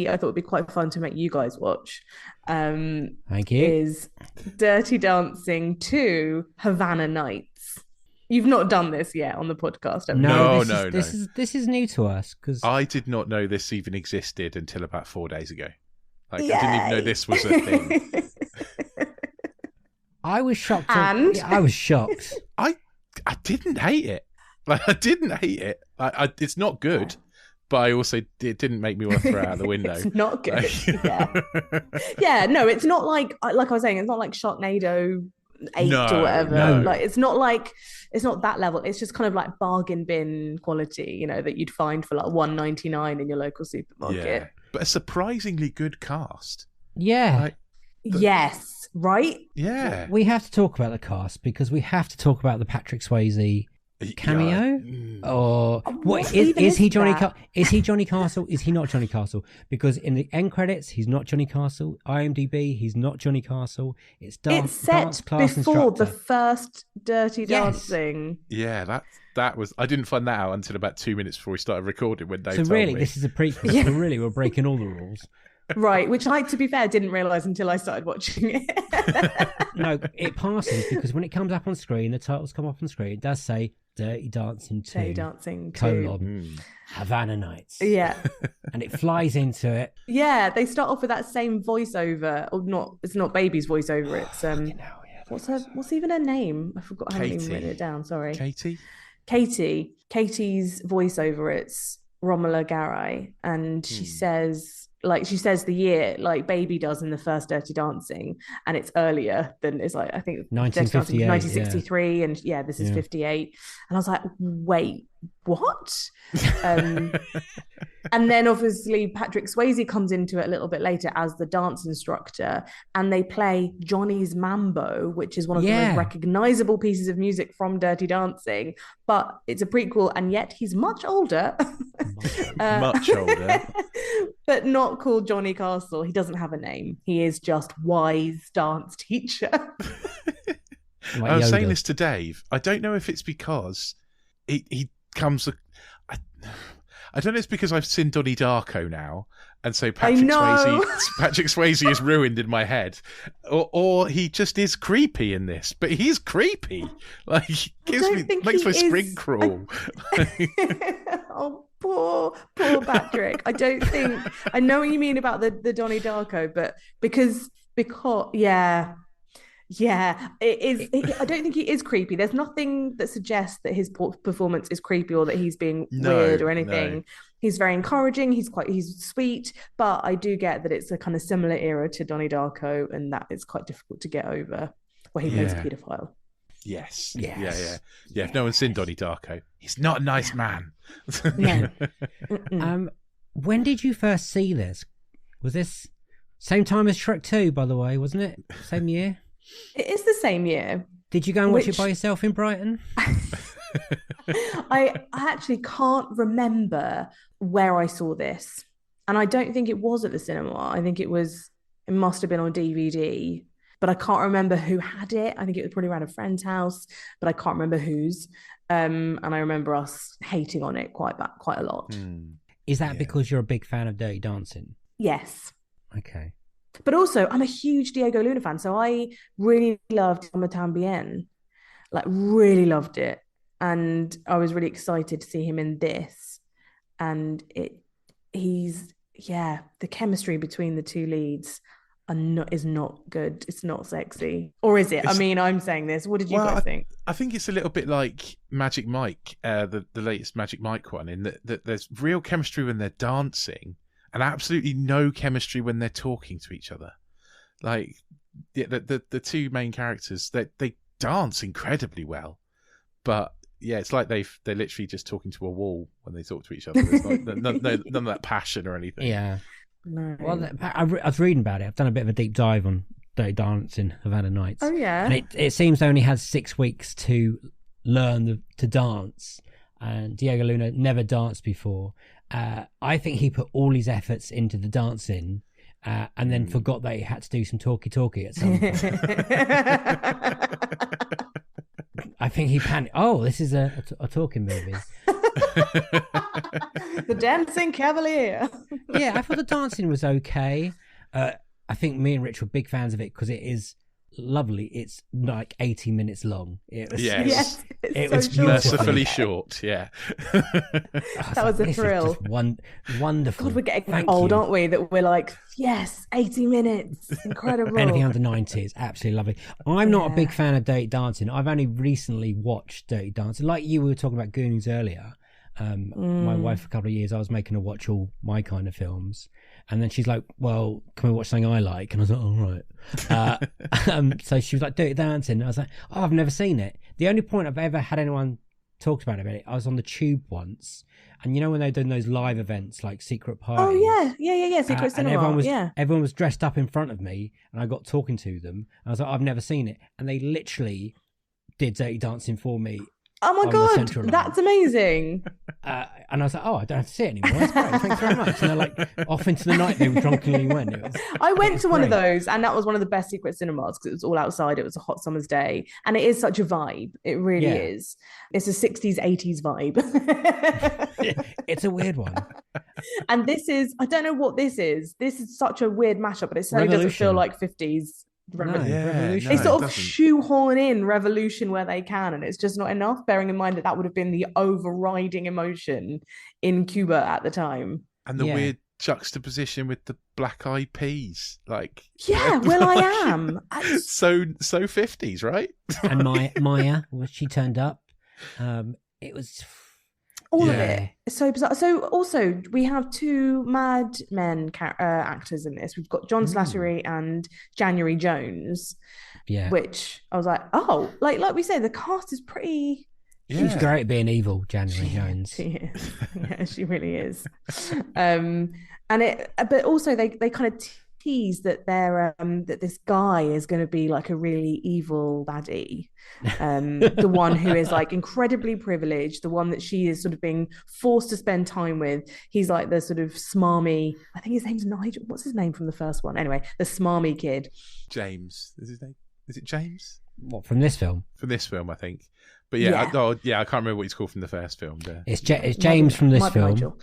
thought would be quite fun to make you guys watch. Thank you. Is Dirty Dancing 2 Havana Nights. You've not done this yet on the podcast, have you? No. This is new to us because I did not know this even existed until about 4 days ago. I didn't even know this was a thing. I was shocked. I was shocked. I didn't hate it. I didn't hate it. It's not good, but I also it didn't make me want to throw it out the window. It's not good. Yeah. No, it's not like I was saying. It's not like Sharknado 8 or whatever. No. Like it's not that level. It's just kind of like bargain bin quality, that you'd find for like $1.99 in your local supermarket. Yeah, but a surprisingly good cast. Yeah. Yes. Right? Yeah. We have to talk about the cast because we have to talk about the Patrick Swayze cameo. Or what is he Johnny is he Johnny Castle? Is he not Johnny Castle? Because in the end credits he's not Johnny Castle. IMDb he's not Johnny Castle. It's set before the first Dirty Dancing. Yeah, that was I didn't find that out until about 2 minutes before we started recording when they told really me. This is a prequel. So really we're breaking all the rules. Right, which I, to be fair, didn't realise until I started watching it. No, it passes because when it comes up on screen, the titles come up on screen, it does say Dirty Dancing 2. Dirty Dancing 2. Havana Nights. Yeah. And it flies into it. Yeah, they start off with that same voiceover. Or not, it's not Baby's voiceover, it's what's even her name? I forgot. I haven't even written it down, sorry. Katie? Katie's voiceover, it's Romola Garai, and she says the year like Baby does in the first Dirty Dancing, and it's earlier than it's like I think Dirty Dancing 1963, and this is 58, and I was like, wait, what? And then obviously Patrick Swayze comes into it a little bit later as the dance instructor, and they play Johnny's Mambo, which is one of the most recognizable pieces of music from Dirty Dancing, but it's a prequel, and yet he's much older. Much older. But not called Johnny Castle. He doesn't have a name. He is just wise dance teacher. I was saying this to Dave. I don't know if it's because he comes... I don't know if it's because I've seen Donnie Darko now, and so Patrick Swayze is ruined in my head, or he just is creepy in this. But he's creepy, like makes my spring crawl. Oh, poor Patrick. I don't think I know what you mean about the Donnie Darko, but because it is. I don't think he is creepy. There's nothing that suggests that his performance is creepy or that he's being weird or anything. No. He's very encouraging. He's sweet, but I do get that it's a kind of similar era to Donnie Darko, and that is quite difficult to get over. Where he plays a paedophile. Yes. Yeah. If no one's seen Donnie Darko, he's not a nice man. No. When did you first see this? Was this same time as Shrek 2, by the way, wasn't it? Same year? It is the same year. Did you go and watch it by yourself in Brighton? I actually can't remember where I saw this. And I don't think it was at the cinema. I think it must have been on DVD. But I can't remember who had it. I think it was probably around a friend's house, but I can't remember whose. And I remember us hating on it quite a lot. Is that because you're a big fan of Dirty Dancing? Yes. Okay. But also, I'm a huge Diego Luna fan, so I really loved Ama Tambien. Like, really loved it. And I was really excited to see him in this. And the chemistry between the two leads is not good. It's not sexy. Or is it? I'm saying this. What did you guys think? I think it's a little bit like Magic Mike, the latest Magic Mike one, in that there's real chemistry when they're dancing, and absolutely no chemistry when they're talking to each other. Like the two main characters, they dance incredibly well, but it's like they're literally just talking to a wall when they talk to each other. There's like none of that passion or anything. Yeah. No. Well, I was reading about it. I've done a bit of a deep dive on Dirty Dancing, Havana Nights. Oh yeah. And it seems they only had 6 weeks to learn to dance, and Diego Luna never danced before. I think he put all his efforts into the dancing, and then forgot that he had to do some talkie at some point. I think he panicked. Oh, this is a talking movie. The Dancing Cavalier. Yeah, I thought the dancing was okay. I think me and Rich were big fans of it because it is lovely. It's like 80 minutes long. It was mercifully short. Yeah. That was a thrill. Wonderful. God, we're getting old, aren't we? That we're like, yes, 80 minutes. Incredible. Anything under 90 is absolutely lovely. I'm not a big fan of Dirty Dancing. I've only recently watched Dirty Dancing. Like you were talking about Goonies earlier. My wife, for a couple of years, I was making her watch all my kind of films, and then she's like, well, can we watch something I like? And I was like, all right. So she was like, Dirty Dancing. And I was like, oh, I've never seen it. The only point I've ever had anyone talk about it, I was on the Tube once, and you know when they're doing those live events like Secret Parties? Oh yeah, Secret Cinema. And everyone was dressed up in front of me, and I got talking to them, and I was like, I've never seen it, and they literally did Dirty Dancing for me. Oh my God, that's amazing. And I was like, oh, I don't have to see it anymore. That's great. Thanks very much. And they're like, off into the night they drunkenly went. I went to one of those, and that was one of the best Secret Cinemas because it was all outside. It was a hot summer's day, and it is such a vibe. It really is. It's a 60s, 80s vibe. It's a weird one. And this is, I don't know what this is. This is such a weird mashup, but it certainly doesn't feel like 50s. Revolution. They sort of shoehorn in Revolution where they can, and it's just not enough, bearing in mind that would have been the overriding emotion in Cuba at the time. And the weird juxtaposition with the Black Eyed Peas, like Will I Am. So 50s, right? And Maya, when she turned up, it was All of it is so bizarre. So also we have two Mad Men actors in this. We've got John Slattery and January Jones. Yeah, which I was like, oh, like we said, the cast is pretty. She's great at being evil, January Jones. She is. Yeah, she really is. But also they kind of tease that they're that this guy is going to be like a really evil baddie, the one who is like incredibly privileged, the one that she is sort of being forced to spend time with. He's like the sort of smarmy. I think his name's Nigel. What's his name from the first one? Anyway, the smarmy kid. James is his name. Is it James? What, from this film? From this film, I think. But I can't remember what he's called from the first film. It's James from this film. Nigel.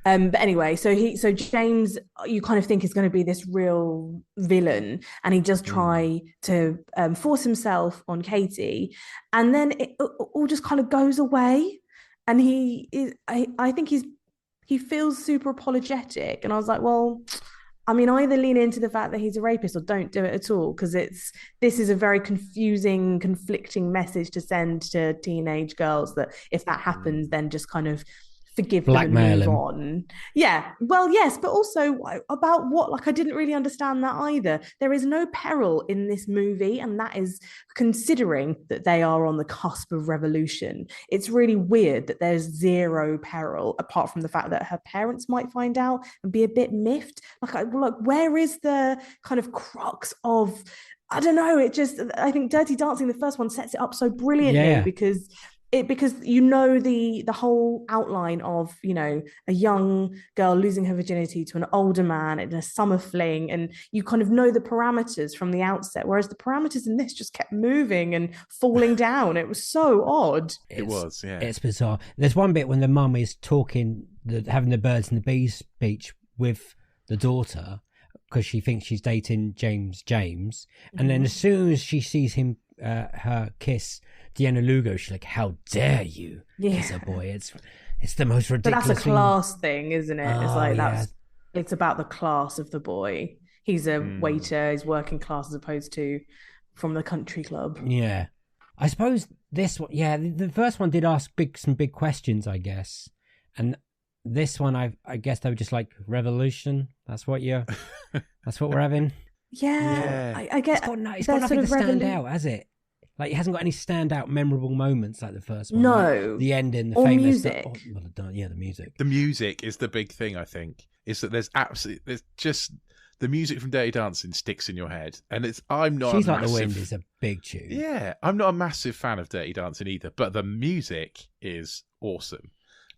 But anyway, so James, you kind of think is going to be this real villain, and he does try to force himself on Katie, and then it all just kind of goes away, and I think he feels super apologetic, and I was like, well, I mean, either lean into the fact that he's a rapist or don't do it at all, because this is a very confusing, conflicting message to send to teenage girls that if that happens, then just kind of forgive them and move on. Yeah, well, yes, but also about what? Like, I didn't really understand that either. There is no peril in this movie, and that is considering that they are on the cusp of revolution. It's really weird that there's zero peril, apart from the fact that her parents might find out and be a bit miffed. Like, where is the kind of crux of? I don't know. I think Dirty Dancing, the first one, sets it up so brilliantly because you know the whole outline of, you know, a young girl losing her virginity to an older man in a summer fling, and you kind of know the parameters from the outset, whereas the parameters in this just kept moving and falling down. It was so odd. It's bizarre. There's one bit when the mum is talking, having the birds and the bees speech with the daughter, because she thinks she's dating James, and then as soon as she sees him, her kiss Deanna Lugo, she's like, "How dare you kiss a boy?" It's the most ridiculous. But that's a class thing, isn't it? It's like it's about the class of the boy. He's a waiter. He's working class as opposed to from the country club. Yeah, I suppose this one. Yeah, the first one did ask some big questions, I guess, and this one, I guess they were just like revolution. That's what we're having. Yeah. I get. It's got nothing to stand out, has it? Like, it hasn't got any standout, memorable moments like the first one. No. Like the ending, the or famous music. The music. The music is the big thing, I think. Is that there's just the music from Dirty Dancing sticks in your head, and She's Like the Wind is a big tune. Yeah, I'm not a massive fan of Dirty Dancing either, but the music is awesome,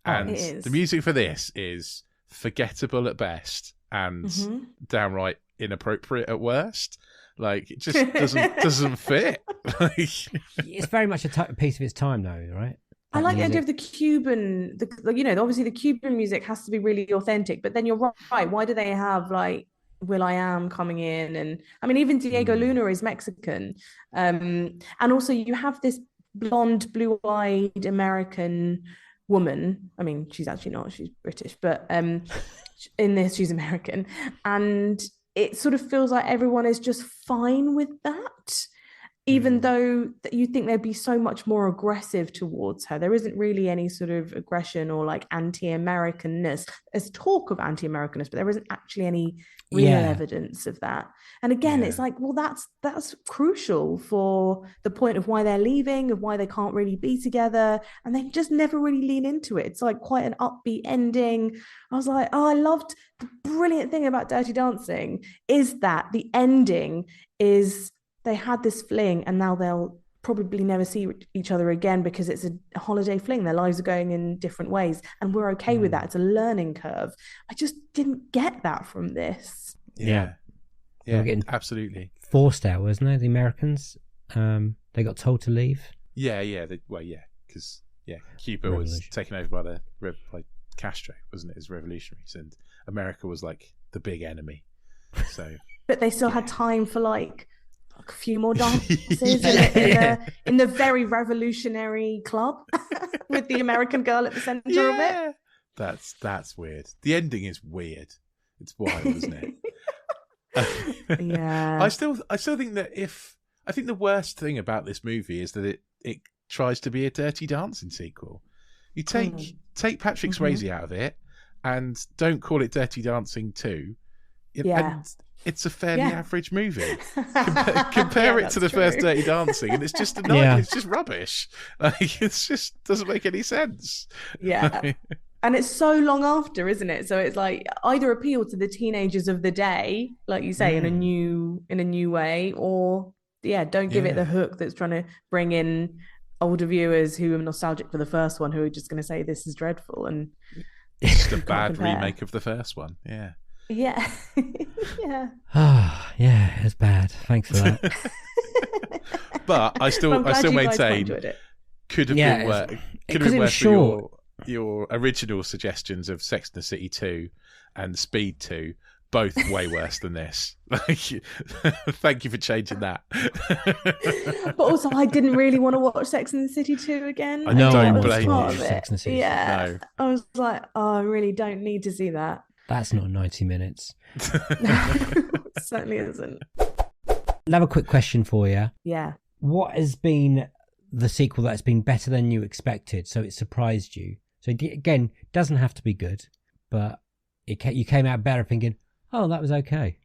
and the music for this is forgettable at best and downright inappropriate at worst. Like, it just doesn't fit. It's very much a piece of its time, though, right? I like the idea of the Cuban, obviously the Cuban music has to be really authentic, but then you're right. Why do they have like will.i.am coming in? And I mean, even Diego Luna is Mexican. And also you have this blonde, blue-eyed American woman. I mean, she's actually not, she's British, but in this, she's American. And it sort of feels like everyone is just fine with that, even though you think they'd be so much more aggressive towards her. There isn't really any sort of aggression or like anti-Americanness. There's talk of anti-Americanness, but there isn't actually any real evidence of that. And again, it's like, well, that's crucial for the point of why they're leaving, of why they can't really be together, and they just never really lean into it. It's like quite an upbeat ending. I was like, oh, I loved the brilliant thing about Dirty Dancing is that the ending is they had this fling and now they'll probably never see each other again because it's a holiday fling. Their lives are going in different ways and we're okay with that. It's a learning curve. I just didn't get that from this. Yeah, absolutely. Forced out, wasn't it? The Americans, they got told to leave. Because Cuba was taken over by Castro, wasn't it? As revolutionaries, and America was like the big enemy. So, but they still had time for like a few more dances in the very revolutionary club with the American girl at the center of it. That's weird. The ending is weird. It's wild, isn't it? I still think that I think the worst thing about this movie is that it tries to be a Dirty Dancing sequel. You take Patrick Swayze out of it, and don't call it Dirty Dancing 2. And it's a fairly average movie. Compare it to the first Dirty Dancing, and it's just it's just rubbish. Like, it's just doesn't make any sense. Yeah. And it's so long after, isn't it? So it's like either appeal to the teenagers of the day, like you say, in a new way, or don't give it the hook that's trying to bring in older viewers who are nostalgic for the first one, who are just going to say this is dreadful, and it's just a bad remake of the first one. Yeah. Yeah. Yeah, it's bad. Thanks for that. But I still maintain could have been worse. Could have been worse for your original suggestions of Sex and the City 2 and Speed 2, both way worse than this. Thank you for changing that. But also, I didn't really want to watch Sex and the City 2 again. I don't blame you. Sex and the City. Yeah. No. I was like, I really don't need to see that. That's not 90 minutes. It certainly isn't. Another quick question for you. Yeah. What has been the sequel that's been better than you expected, so it surprised you? So again, doesn't have to be good, but you came out better thinking, oh, that was okay.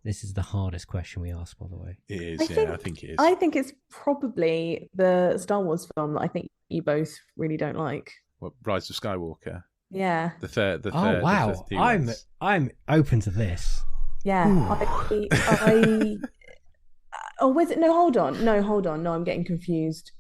This is the hardest question we ask, by the way. It is, I think it is. I think it's probably the Star Wars film that I think you both really don't like. What, Rise of Skywalker? Yeah. The third. Oh wow! I'm open to this. Yeah. Oh, was it? No, hold on. No, I'm getting confused.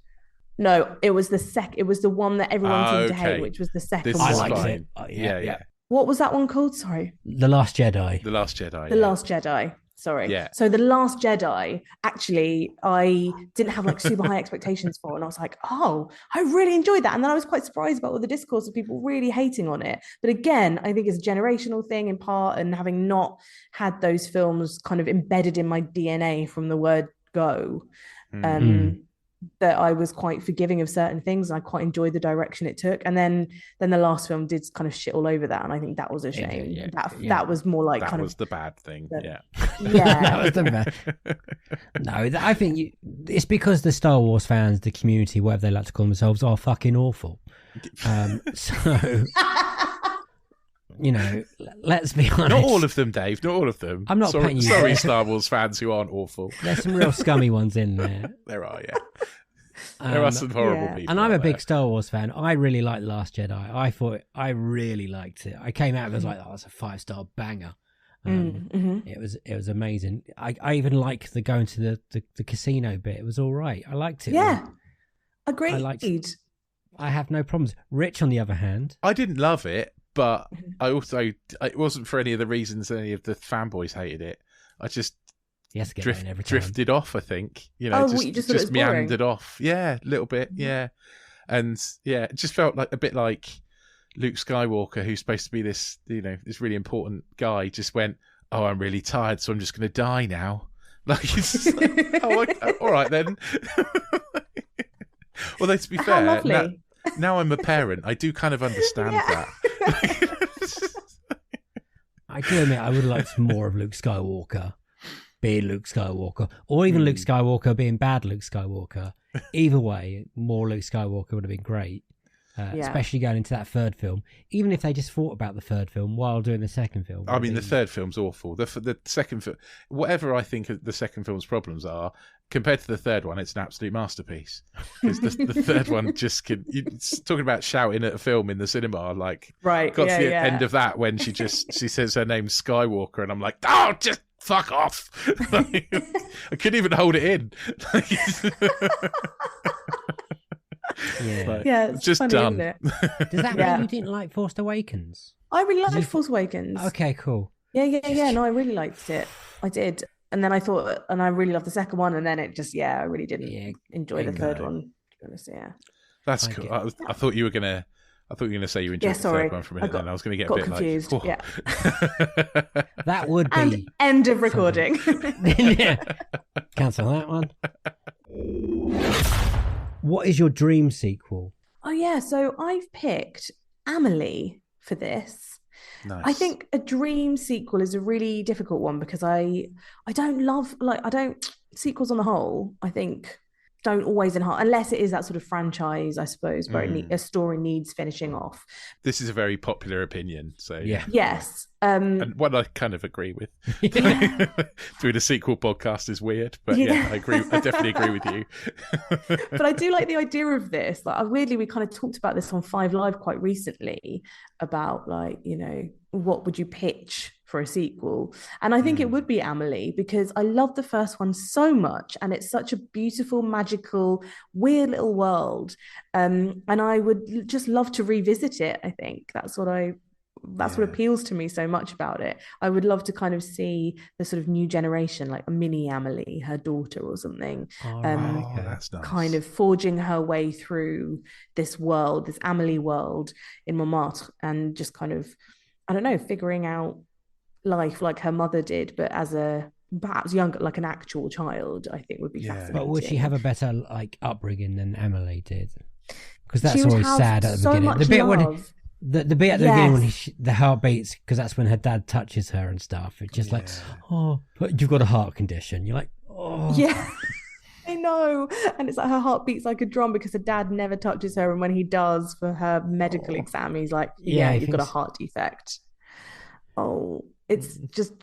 No, it was it was the one that everyone seemed to hate, which was the second one. I liked it. Yeah. What was that one called? Sorry. The Last Jedi. The Last Jedi. The Last Jedi. Sorry. Yeah. So The Last Jedi, actually, I didn't have like super high expectations for, and I was like, oh, I really enjoyed that. And then I was quite surprised about all the discourse of people really hating on it. But again, I think it's a generational thing in part, and having not had those films kind of embedded in my DNA from the word go, that I was quite forgiving of certain things, and I quite enjoyed the direction it took. And then the last film did kind of shit all over that, and I think that was a shame. That was more like that was the bad thing. Yeah. That was the bad. No, I think it's because the Star Wars fans, the community, whatever they like to call themselves, are fucking awful. So. Let's be honest. Not all of them, Dave. Not all of them. I'm not putting you sorry, Star Wars fans who aren't awful. There's some real scummy ones in there. There are, yeah. There are some horrible people. And I'm a big Star Wars fan. I really like The Last Jedi. I really liked it. I came out and was like, oh, that's a 5-star banger. It was amazing. I even like the going to the casino bit. It was all right. I liked it. Yeah. Agreed. I have no problems. Rich, on the other hand. I didn't love it. But it wasn't for any of the reasons any of the fanboys hated it. I just drifted off, I think. Just meandered off. Yeah, a little bit, yeah. And it just felt like a bit like Luke Skywalker, who's supposed to be this, this really important guy, just went, oh, I'm really tired, so I'm just going to die now. Like, it's just like, all right then. Although, to be fair, now I'm a parent, I do kind of understand that. I do admit I would have liked more of Luke Skywalker being Luke Skywalker, or even Luke Skywalker being bad Luke Skywalker. Either way, more Luke Skywalker would have been great, especially going into that third film. Even if they just thought about the third film while doing the second film. I mean, the third film's awful. The second film, whatever I think the second film's problems are, compared to the third one, it's an absolute masterpiece. Because the third one just talking about shouting at a film in the cinema, like got to the end of that when she says her name's Skywalker, and I'm like, oh, just fuck off. Like, I couldn't even hold it in. It's just funny, done. Isn't it? Does that mean you didn't like Force Awakens? I really liked Force Awakens. Okay, cool. Yeah. No, I really liked it. I did. And then I thought, and I really loved the second one, and then it just, I really didn't enjoy the third one. To be honest, that's cool. I thought you were gonna say you enjoyed the third one for a minute. Then I was gonna get a bit confused. Like, yeah, that would be. And end of recording. Cancel that one. What is your dream sequel? Oh yeah, so I've picked Amelie for this. Nice. I think a dream sequel is a really difficult one because I don't love sequels on the whole. I think don't always enhance, unless it is that sort of franchise, I suppose, where a story needs finishing off. This is a very popular opinion, so Yeah. Yes. And one I kind of agree with. Doing a sequel podcast is weird, but I agree. I definitely agree with you. But I do like the idea of this. Like, weirdly, we kind of talked about this on 5 Live quite recently about, like, you know, what would you pitch for a sequel? And I think it would be Amelie, because I love the first one so much, and it's such a beautiful, magical, weird little world. And I would just love to revisit it. I think that's what appeals to me so much about it. I would love to kind of see the sort of new generation, like a mini Amelie, her daughter or something, that's nice. kind of forging her way through this world, this Amelie world in Montmartre, and just kind of, I don't know, figuring out life like her mother did, but as a perhaps younger, like an actual child. I think would be fascinating. But would she have a better like upbringing than Emily did? Because that's always sad at the beginning. The bit at the beginning when the heart beats, because that's when her dad touches her and stuff. It's just like, oh, but you've got a heart condition. You're like, oh. Yeah, I know. And it's like her heart beats like a drum because her dad never touches her. And when he does for her medical exam, he's like, you've got a heart defect. Oh, it's just,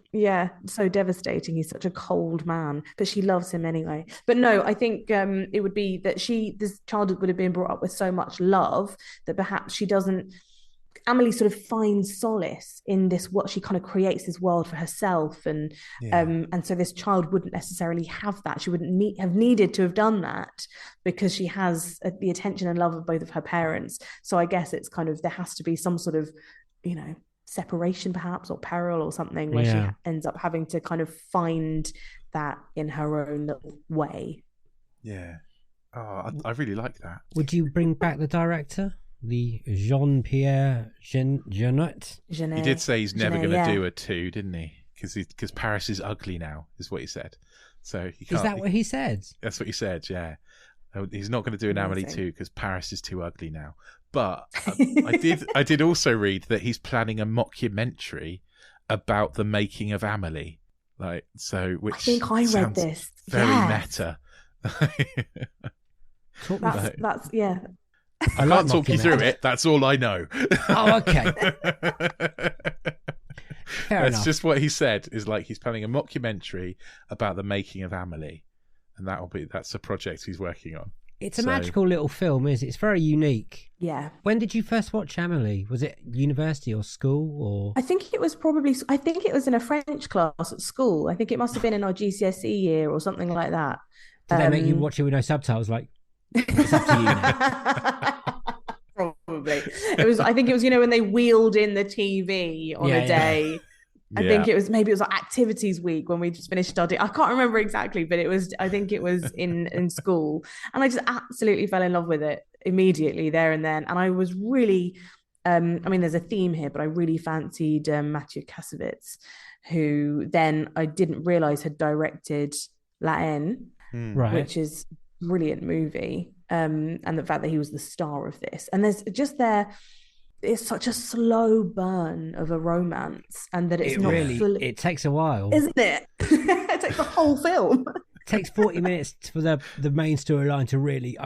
so devastating. He's such a cold man, but she loves him anyway. But no, I think it would be that this child would have been brought up with so much love that perhaps she doesn't, Amelie sort of finds solace in this, what she kind of creates this world for herself. And so this child wouldn't necessarily have that. She wouldn't have needed to have done that because she has the attention and love of both of her parents. So I guess it's kind of, there has to be some sort of, you know, separation perhaps, or peril or something, where she ends up having to kind of find that in her own little way. Yeah. Oh, I really like that. Would you bring back the director? The Jean-Pierre Jeunet? He did say he's never going to do a 2, didn't he? Because Paris is ugly now, is what he said. So he can't, is that what he said? That's what he said, yeah. He's not going to do an Amelie 2 because Paris is too ugly now. But I did also read that he's planning a mockumentary about the making of Amelie. Like, so, which I think I read this. Very meta. That's I can't talk you through it. That's all I know. Oh, okay. That's just what he said. Is like he's planning a mockumentary about the making of Amelie, and that's a project he's working on. It's a magical little film, isn't it? It's very unique. Yeah. When did you first watch Amelie? Was it university or school or? I think it was in a French class at school. I think it must have been in our GCSE year or something like that. Did they make you watch it with no subtitles? Like, it's up to you now. Probably. I think it was, you know, when they wheeled in the TV on a day. Yeah. I think it was like activities week when we just finished studying. I can't remember exactly, but I think it was in school, and I just absolutely fell in love with it immediately there and then. And I was really, I mean, there's a theme here, but I really fancied Mathieu Kassovitz, who then I didn't realize had directed La Haine, which is a brilliant movie. And the fact that he was the star of this, and there's just it's such a slow burn of a romance, and that it's not really fully... It takes a while, isn't it? It takes the whole film. It takes 40 minutes for the main storyline to really,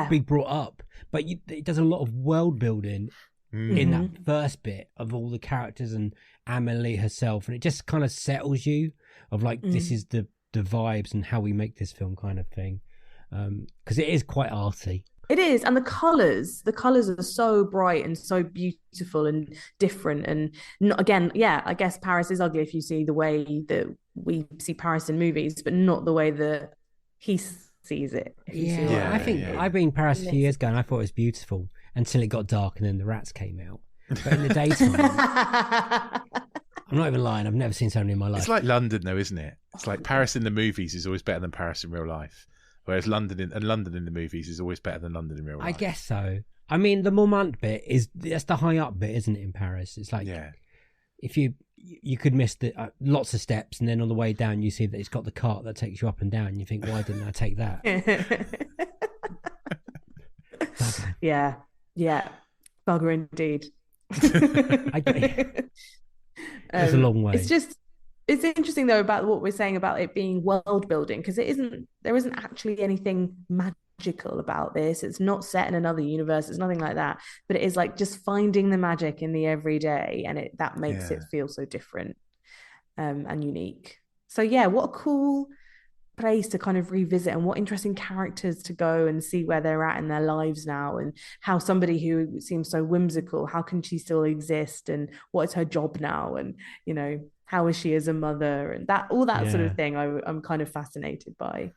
be brought up. But it does a lot of world building in that first bit of all the characters and Amelie herself, and it just kind of settles you of like, this is the vibes and how we make this film kind of thing. Because it is quite arty. It is, and the colours are so bright and so beautiful and different. And again, I guess Paris is ugly if you see the way that we see Paris in movies, but not the way that he sees it. I think I've been in Paris a few years ago and I thought it was beautiful until it got dark and then the rats came out. But in the daytime, I'm not even lying, I've never seen something in my life. It's like London though, isn't it? It's like Paris in the movies is always better than Paris in real life. Whereas London in the movies is always better than London in real life. I guess so. I mean, the Montmartre bit that's the high up bit, isn't it, in Paris? It's like, if you could miss lots of steps, and then on the way down you see that it's got the cart that takes you up and down. And you think, why didn't I take that? Yeah, bugger indeed. It's a long way. It's just. It's interesting though about what we're saying about it being world building, because there isn't actually anything magical about this. It's not set in another universe. It's nothing like that. But it is like just finding the magic in the everyday, and that makes it feel so different and unique. So yeah, what a cool place to kind of revisit, and what interesting characters to go and see where they're at in their lives now, and how somebody who seems so whimsical, how can she still exist, and what is her job now, and how is she as a mother, and that all that sort of thing I'm kind of fascinated by.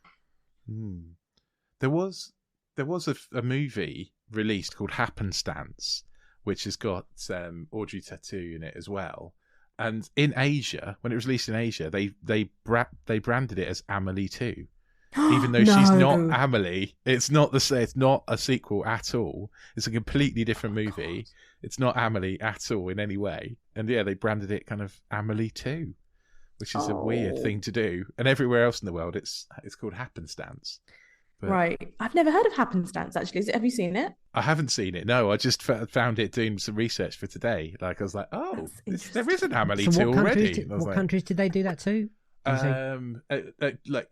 There was a movie released called Happenstance, which has got Audrey Tautou in it as well. And in Asia, when it was released in Asia, they branded it as Amelie 2, even though she's not Amelie. It's not it's not a sequel at all. It's a completely different movie. It's not Amelie at all in any way. And yeah, they branded it kind of Amelie 2, which is a weird thing to do. And everywhere else in the world, it's called Happenstance. But right. I've never heard of Happenstance, actually. Have you seen it? I haven't seen it. No, I just found it doing some research for today. Like, I was like, there is an Amelie 2 already. What countries did they do that to? Like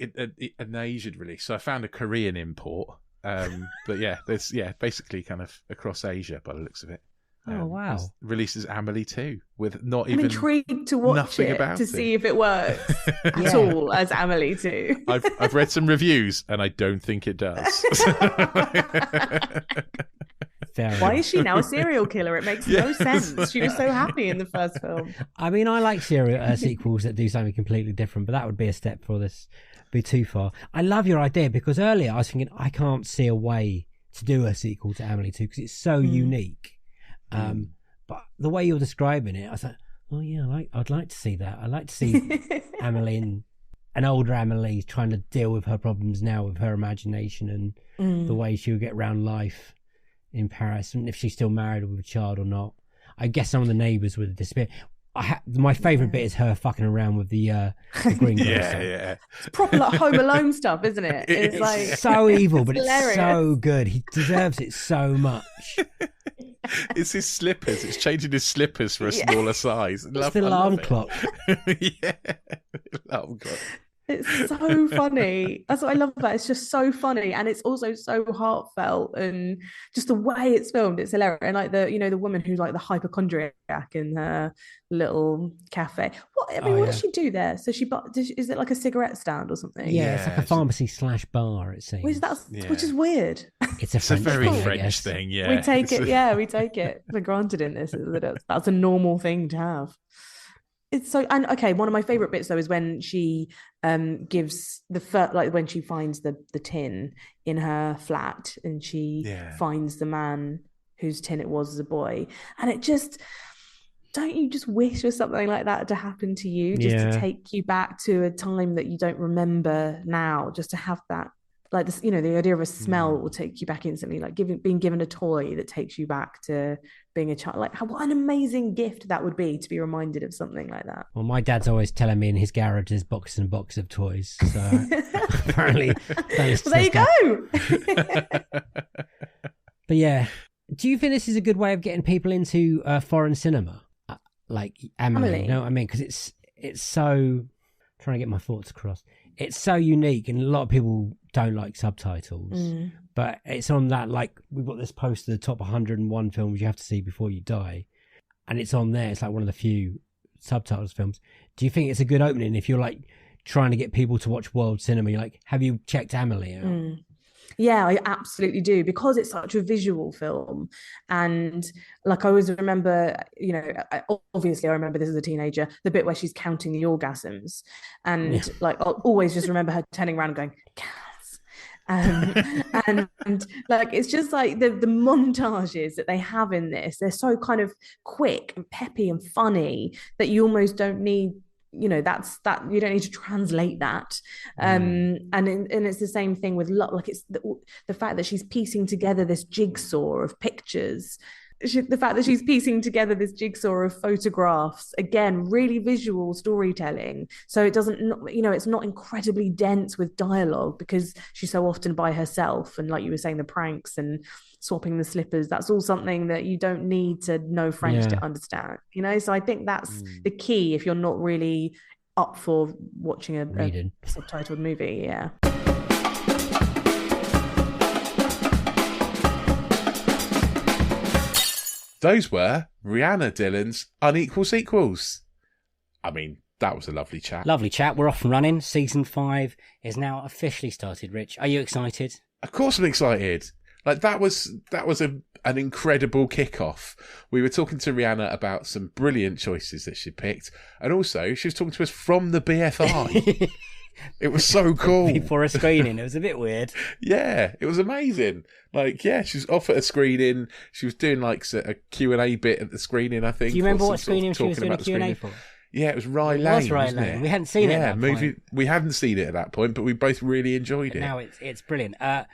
an Asian release. So I found a Korean import. But yeah, there's basically kind of across Asia by the looks of it. Oh wow! Releases Amelie 2 with not I'm even intrigued to watch it to see if it works at all as Amelie 2. I've read some reviews and I don't think it does. Why is she now a serial killer? It makes no sense. She was so happy in the first film. I mean, I like sequels that do something completely different, but that would be a step for this. Be too far. I love your idea, because earlier I was thinking I can't see a way to do a sequel to Amelie 2 because it's so unique. But the way you're describing it, I thought, oh yeah, I'd like to see that. I'd like to see Amelie, an older Amelie, trying to deal with her problems now with her imagination and the way she would get around life in Paris, and if she's still married with a child or not. I guess some of the neighbours would disappear. My favourite bit is her fucking around with the green grocer. Yeah. It's proper like Home Alone stuff, isn't it? It's like so evil, but it's so good. He deserves it so much. It's his slippers. It's changing his slippers for a smaller size. It's the alarm clock. Yeah, alarm clock. It's so funny. That's what I love about it. It's just so funny, and it's also so heartfelt, and just the way it's filmed, it's hilarious. And like the woman who's like the hypochondriac in her little cafe. What does she do there? So is it like a cigarette stand or something? Yeah, it's like a pharmacy / bar. It seems. Which is weird. It's a very French thing. Yeah, we take it. Yeah, we take it for granted in this. That's a normal thing to have. It's so, and okay, one of my favorite bits though is when she gives when she finds the tin in her flat, and she finds the man whose tin it was as a boy, and it just, don't you just wish for something like that to happen to you, just to take you back to a time that you don't remember now, just to have that, like this, the idea of a smell will take you back instantly, like being given a toy that takes you back to being a child. Like, what an amazing gift that would be, to be reminded of something like that. Well, my dad's always telling me in his garage there's boxes and boxes of toys, so apparently well, there you go. But yeah, do you think this is a good way of getting people into foreign cinema, like Amelie? You know what I mean? Because it's so, trying to get my thoughts across, it's so unique, and a lot of people don't like subtitles, but it's on that, like, we've got this poster, the top 101 films you have to see before you die, and it's on there. It's like one of the few subtitles films. Do you think it's a good opening if you're like trying to get people to watch world cinema? You're like, have you checked Amelie out? Yeah, I absolutely do, because it's such a visual film. And like, I always remember, obviously I remember this as a teenager, the bit where she's counting the orgasms, and like, I'll always just remember her turning around and going, counts. And like, it's just like the montages that they have in this, they're so kind of quick and peppy and funny that you almost don't need, that's that, you don't need to translate that. And it's the same thing with like, it's the fact that she's piecing together this jigsaw of pictures, the fact that she's piecing together this jigsaw of photographs, again, really visual storytelling. So it doesn't, it's not incredibly dense with dialogue, because she's so often by herself, and like you were saying, the pranks and swapping the slippers, that's all something that you don't need to know French to understand, so I think that's the key if you're not really up for watching a subtitled movie. Yeah. Those were Rhianna Dhillon's Unequal sequels. I mean, that was a lovely chat. Lovely chat. We're off and running. Season 5 is now officially started, Rich. Are you excited? Of course I'm excited. Like, that was an incredible kickoff. We were talking to Rhianna about some brilliant choices that she picked. And also, she was talking to us from the BFI. It was so cool. Before a screening. It was a bit weird. Yeah, it was amazing. Like, yeah, she was off at a screening. She was doing like a Q&A bit at the screening, I think. Do you remember what screening she was doing a Q&A for? Yeah, it was Rye Lane. It was Rye Lane. We hadn't seen it at that point. We hadn't seen it at that point, but we both really enjoyed it. Now it's brilliant. Her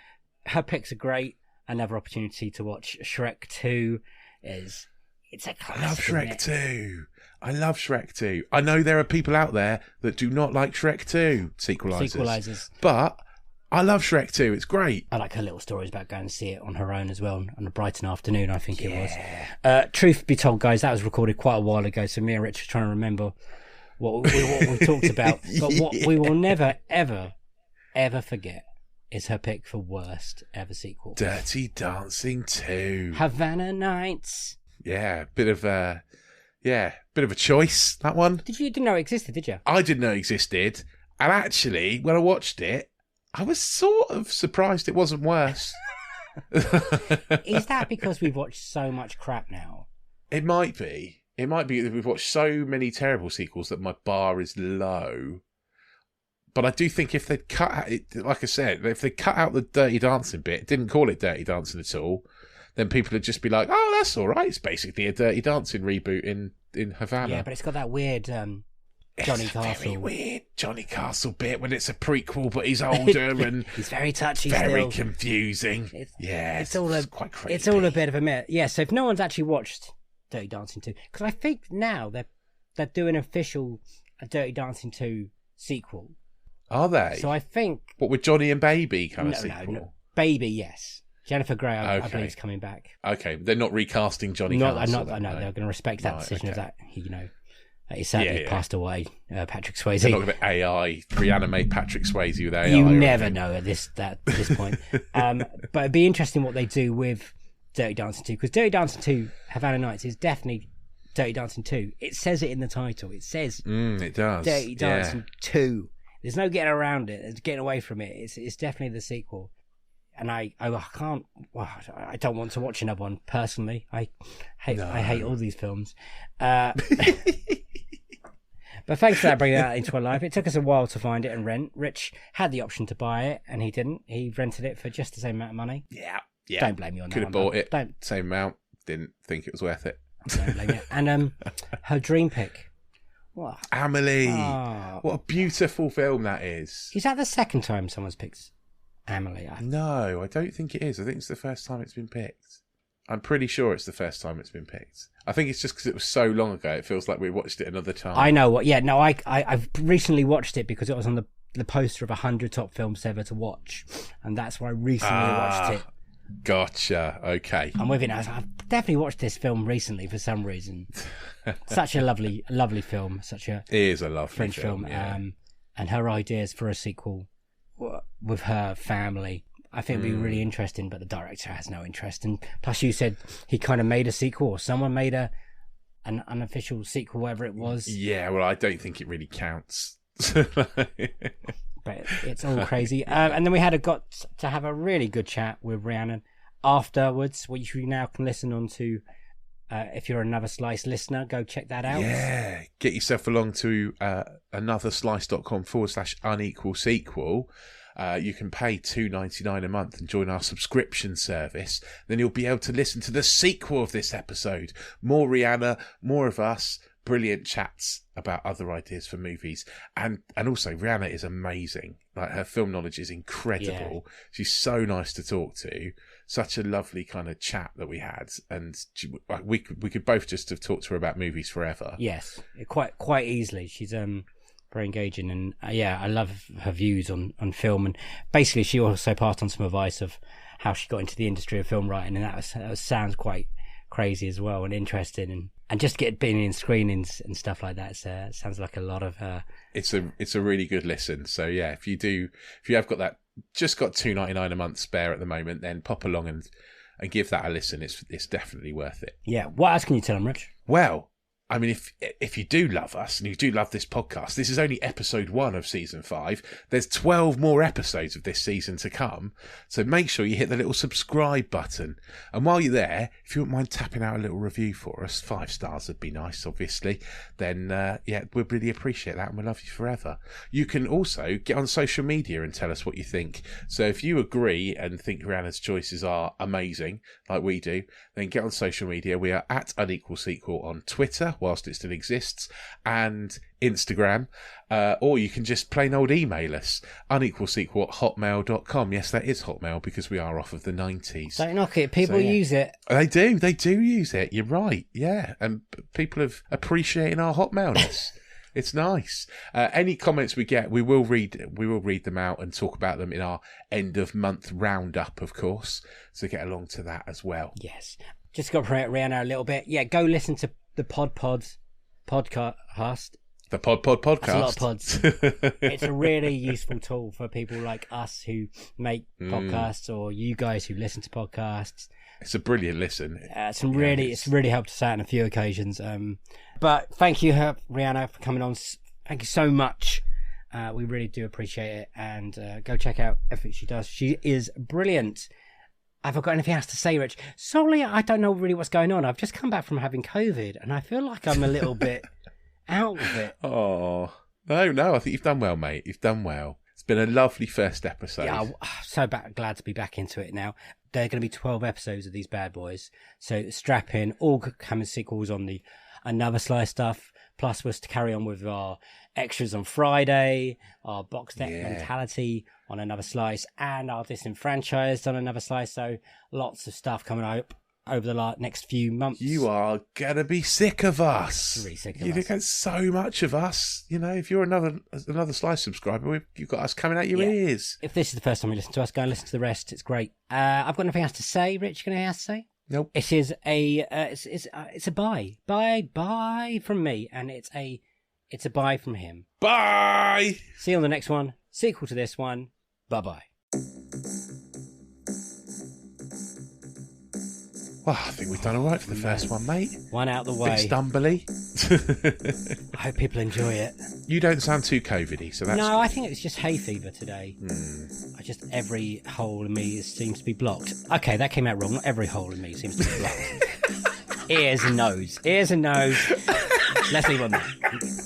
picks are great. Another opportunity to watch Shrek 2 it's a classic. I love Shrek 2. I love Shrek 2. I know there are people out there that do not like Shrek 2 sequelizers. But I love Shrek 2. It's great. I like her little stories about going to see it on her own as well on a Brighton afternoon, I think it was. Truth be told, guys, that was recorded quite a while ago, so me and Rich are trying to remember what we talked about. But what we will never, ever, ever forget is her pick for worst ever sequel. Dirty Dancing 2. Havana Nights. Yeah, bit of a choice, that one. You didn't know it existed, did you? I didn't know it existed. And actually, when I watched it, I was sort of surprised it wasn't worse. Is that because we've watched so much crap now? It might be. It might be that we've watched so many terrible sequels that my bar is low. But I do think if they'd cut out, like I said, if they cut out the Dirty Dancing bit, didn't call it Dirty Dancing at all, then people would just be like, oh, that's all right. It's basically a Dirty Dancing reboot in Havana. Yeah, but it's got that weird Johnny Castle. Very weird Johnny Castle bit when it's a prequel, but he's older and he's very touchy, very confusing. It's quite crazy. It's all a bit of a mess. Yeah, so if no one's actually watched Dirty Dancing 2, because I think now they're doing an official Dirty Dancing 2 sequel. Are they? So I think... What, with Johnny and Baby kind of sequel? No. Baby, yes. Jennifer Grey, I believe, is coming back. Okay, they're not recasting Johnny Castle. No, they're going to respect that decision of that, that he sadly passed away, Patrick Swayze. They're not going to AI, reanimate Patrick Swayze with AI. You never know at this point. But it'd be interesting what they do with Dirty Dancing 2, because Dirty Dancing 2, Havana Nights, is definitely Dirty Dancing 2. It says it in the title. It says it does. Dirty Dancing 2. There's no getting around it. There's getting away from it. It's definitely the sequel. And I can't. Well, I don't want to watch another one personally. I hate all these films. But thanks for that, bringing that into our life. It took us a while to find it and rent. Rich had the option to buy it, and he didn't. He rented it for just the same amount of money. Yeah. Don't blame me on that. Could have bought it. Same amount. Didn't think it was worth it. Don't blame you. And her dream pick. What? Amelie. Oh. What a beautiful film that is. Is that the second time someone's picked Amelie? No, I don't think it is. I think it's the first time it's been picked. I'm pretty sure it's the first time it's been picked. I think it's just because it was so long ago, it feels like we watched it another time. I know what. Yeah, no, I've recently watched it because it was on the poster of 100 top films ever to watch, and that's why I recently watched it. Gotcha. Okay. I'm with it now. I've definitely watched this film recently for some reason. Such a lovely film. It is a lovely French film. Yeah. And her ideas for a sequel with her family, I think would be really interesting. But the director has no interest. And plus, you said he kind of made a sequel, or someone made an unofficial sequel, whatever it was. Yeah. Well, I don't think it really counts. But it's all crazy. And then we got to have a really good chat with Rhiannon afterwards, which you now can listen on to. If you're another Slice listener, go check that out. Yeah, get yourself along to anotherslice.com/unequal sequel. You can pay $2.99 a month and join our subscription service. Then you'll be able to listen to the sequel of this episode. More Rhianna, more of us. Brilliant chats about other ideas for movies, and also Rhianna is amazing. Like, her film knowledge is incredible. Yeah. She's so nice to talk to. Such a lovely kind of chat that we had, and we could both just have talked to her about movies forever. Yes, quite easily. She's very engaging, and I love her views on film. And basically, she also passed on some advice of how she got into the industry of film writing, and that sounds quite crazy as well and interesting. And And just being in screenings and stuff like that, sounds like a lot of. It's a really good listen. So yeah, if you have got that, just got $2.99 a month spare at the moment, then pop along and give that a listen. It's definitely worth it. Yeah. What else can you tell them, Rich? Well, I mean, if you do love us and you do love this podcast, this is only episode 1 of season 5. There's 12 more episodes of this season to come. So make sure you hit the little subscribe button. And while you're there, if you wouldn't mind tapping out a little review for us, 5 stars would be nice, obviously. Then, we'd really appreciate that and we'll love you forever. You can also get on social media and tell us what you think. So if you agree and think Rhianna's choices are amazing, like we do, then get on social media. We are at Unequal Sequel on Twitter, whilst it still exists, and Instagram, or you can just plain old email us, unequalsequel@hotmail.com. Yes, that is Hotmail because we are off of the 90s. Don't knock it. People use it. They do use it. You're right. Yeah. And people have appreciating our Hotmailness. It's nice. Any comments we get, we will read them out and talk about them in our end of month roundup, of course. So get along to that as well. Yes. Just got to promote Rhianna a little bit. Yeah, go listen to the PodPod Podcast. The PodPod Podcast. That's a lot of pods. It's a really useful tool for people like us who make podcasts, or you guys who listen to podcasts. It's a brilliant listen. It's really helped us out on a few occasions. But thank you, Rhianna, for coming on. Thank you so much. We really do appreciate it. And go check out everything she does. She is brilliant. Have I got anything else to say, Rich? Sorry, I don't know really what's going on. I've just come back from having COVID, and I feel like I'm a little bit out of it. Oh, no, I think you've done well, mate. You've done well. It's been a lovely first episode. Yeah, I'm so glad to be back into it now. There are going to be 12 episodes of these bad boys, so strap in. All coming sequels on the Another Slice stuff, plus we're to carry on with our extras on Friday, our box set mentality on Another Slice, and our Disenfranchised on Another Slice. So lots of stuff coming up over the next few months. You are going to be sick of us. Really sick of us. You get so much of us. You know, if you're another Slice subscriber, you've got us coming out your ears. If this is the first time you listen to us, go and listen to the rest. It's great. I've got nothing else to say. Rich, you got anything else to say? Nope. It is it's a bye from me, and it's a bye from him. Bye. See you on the next one. Sequel to this one. Bye. Well, I think we've done all right for the first one, mate. One out the way. Bit stumbly. I hope people enjoy it. You don't sound too COVID-y, so that's... No, I think it's just hay fever today. Every hole in me seems to be blocked. Okay, that came out wrong. Not every hole in me seems to be blocked. Ears and nose. Let's leave on that.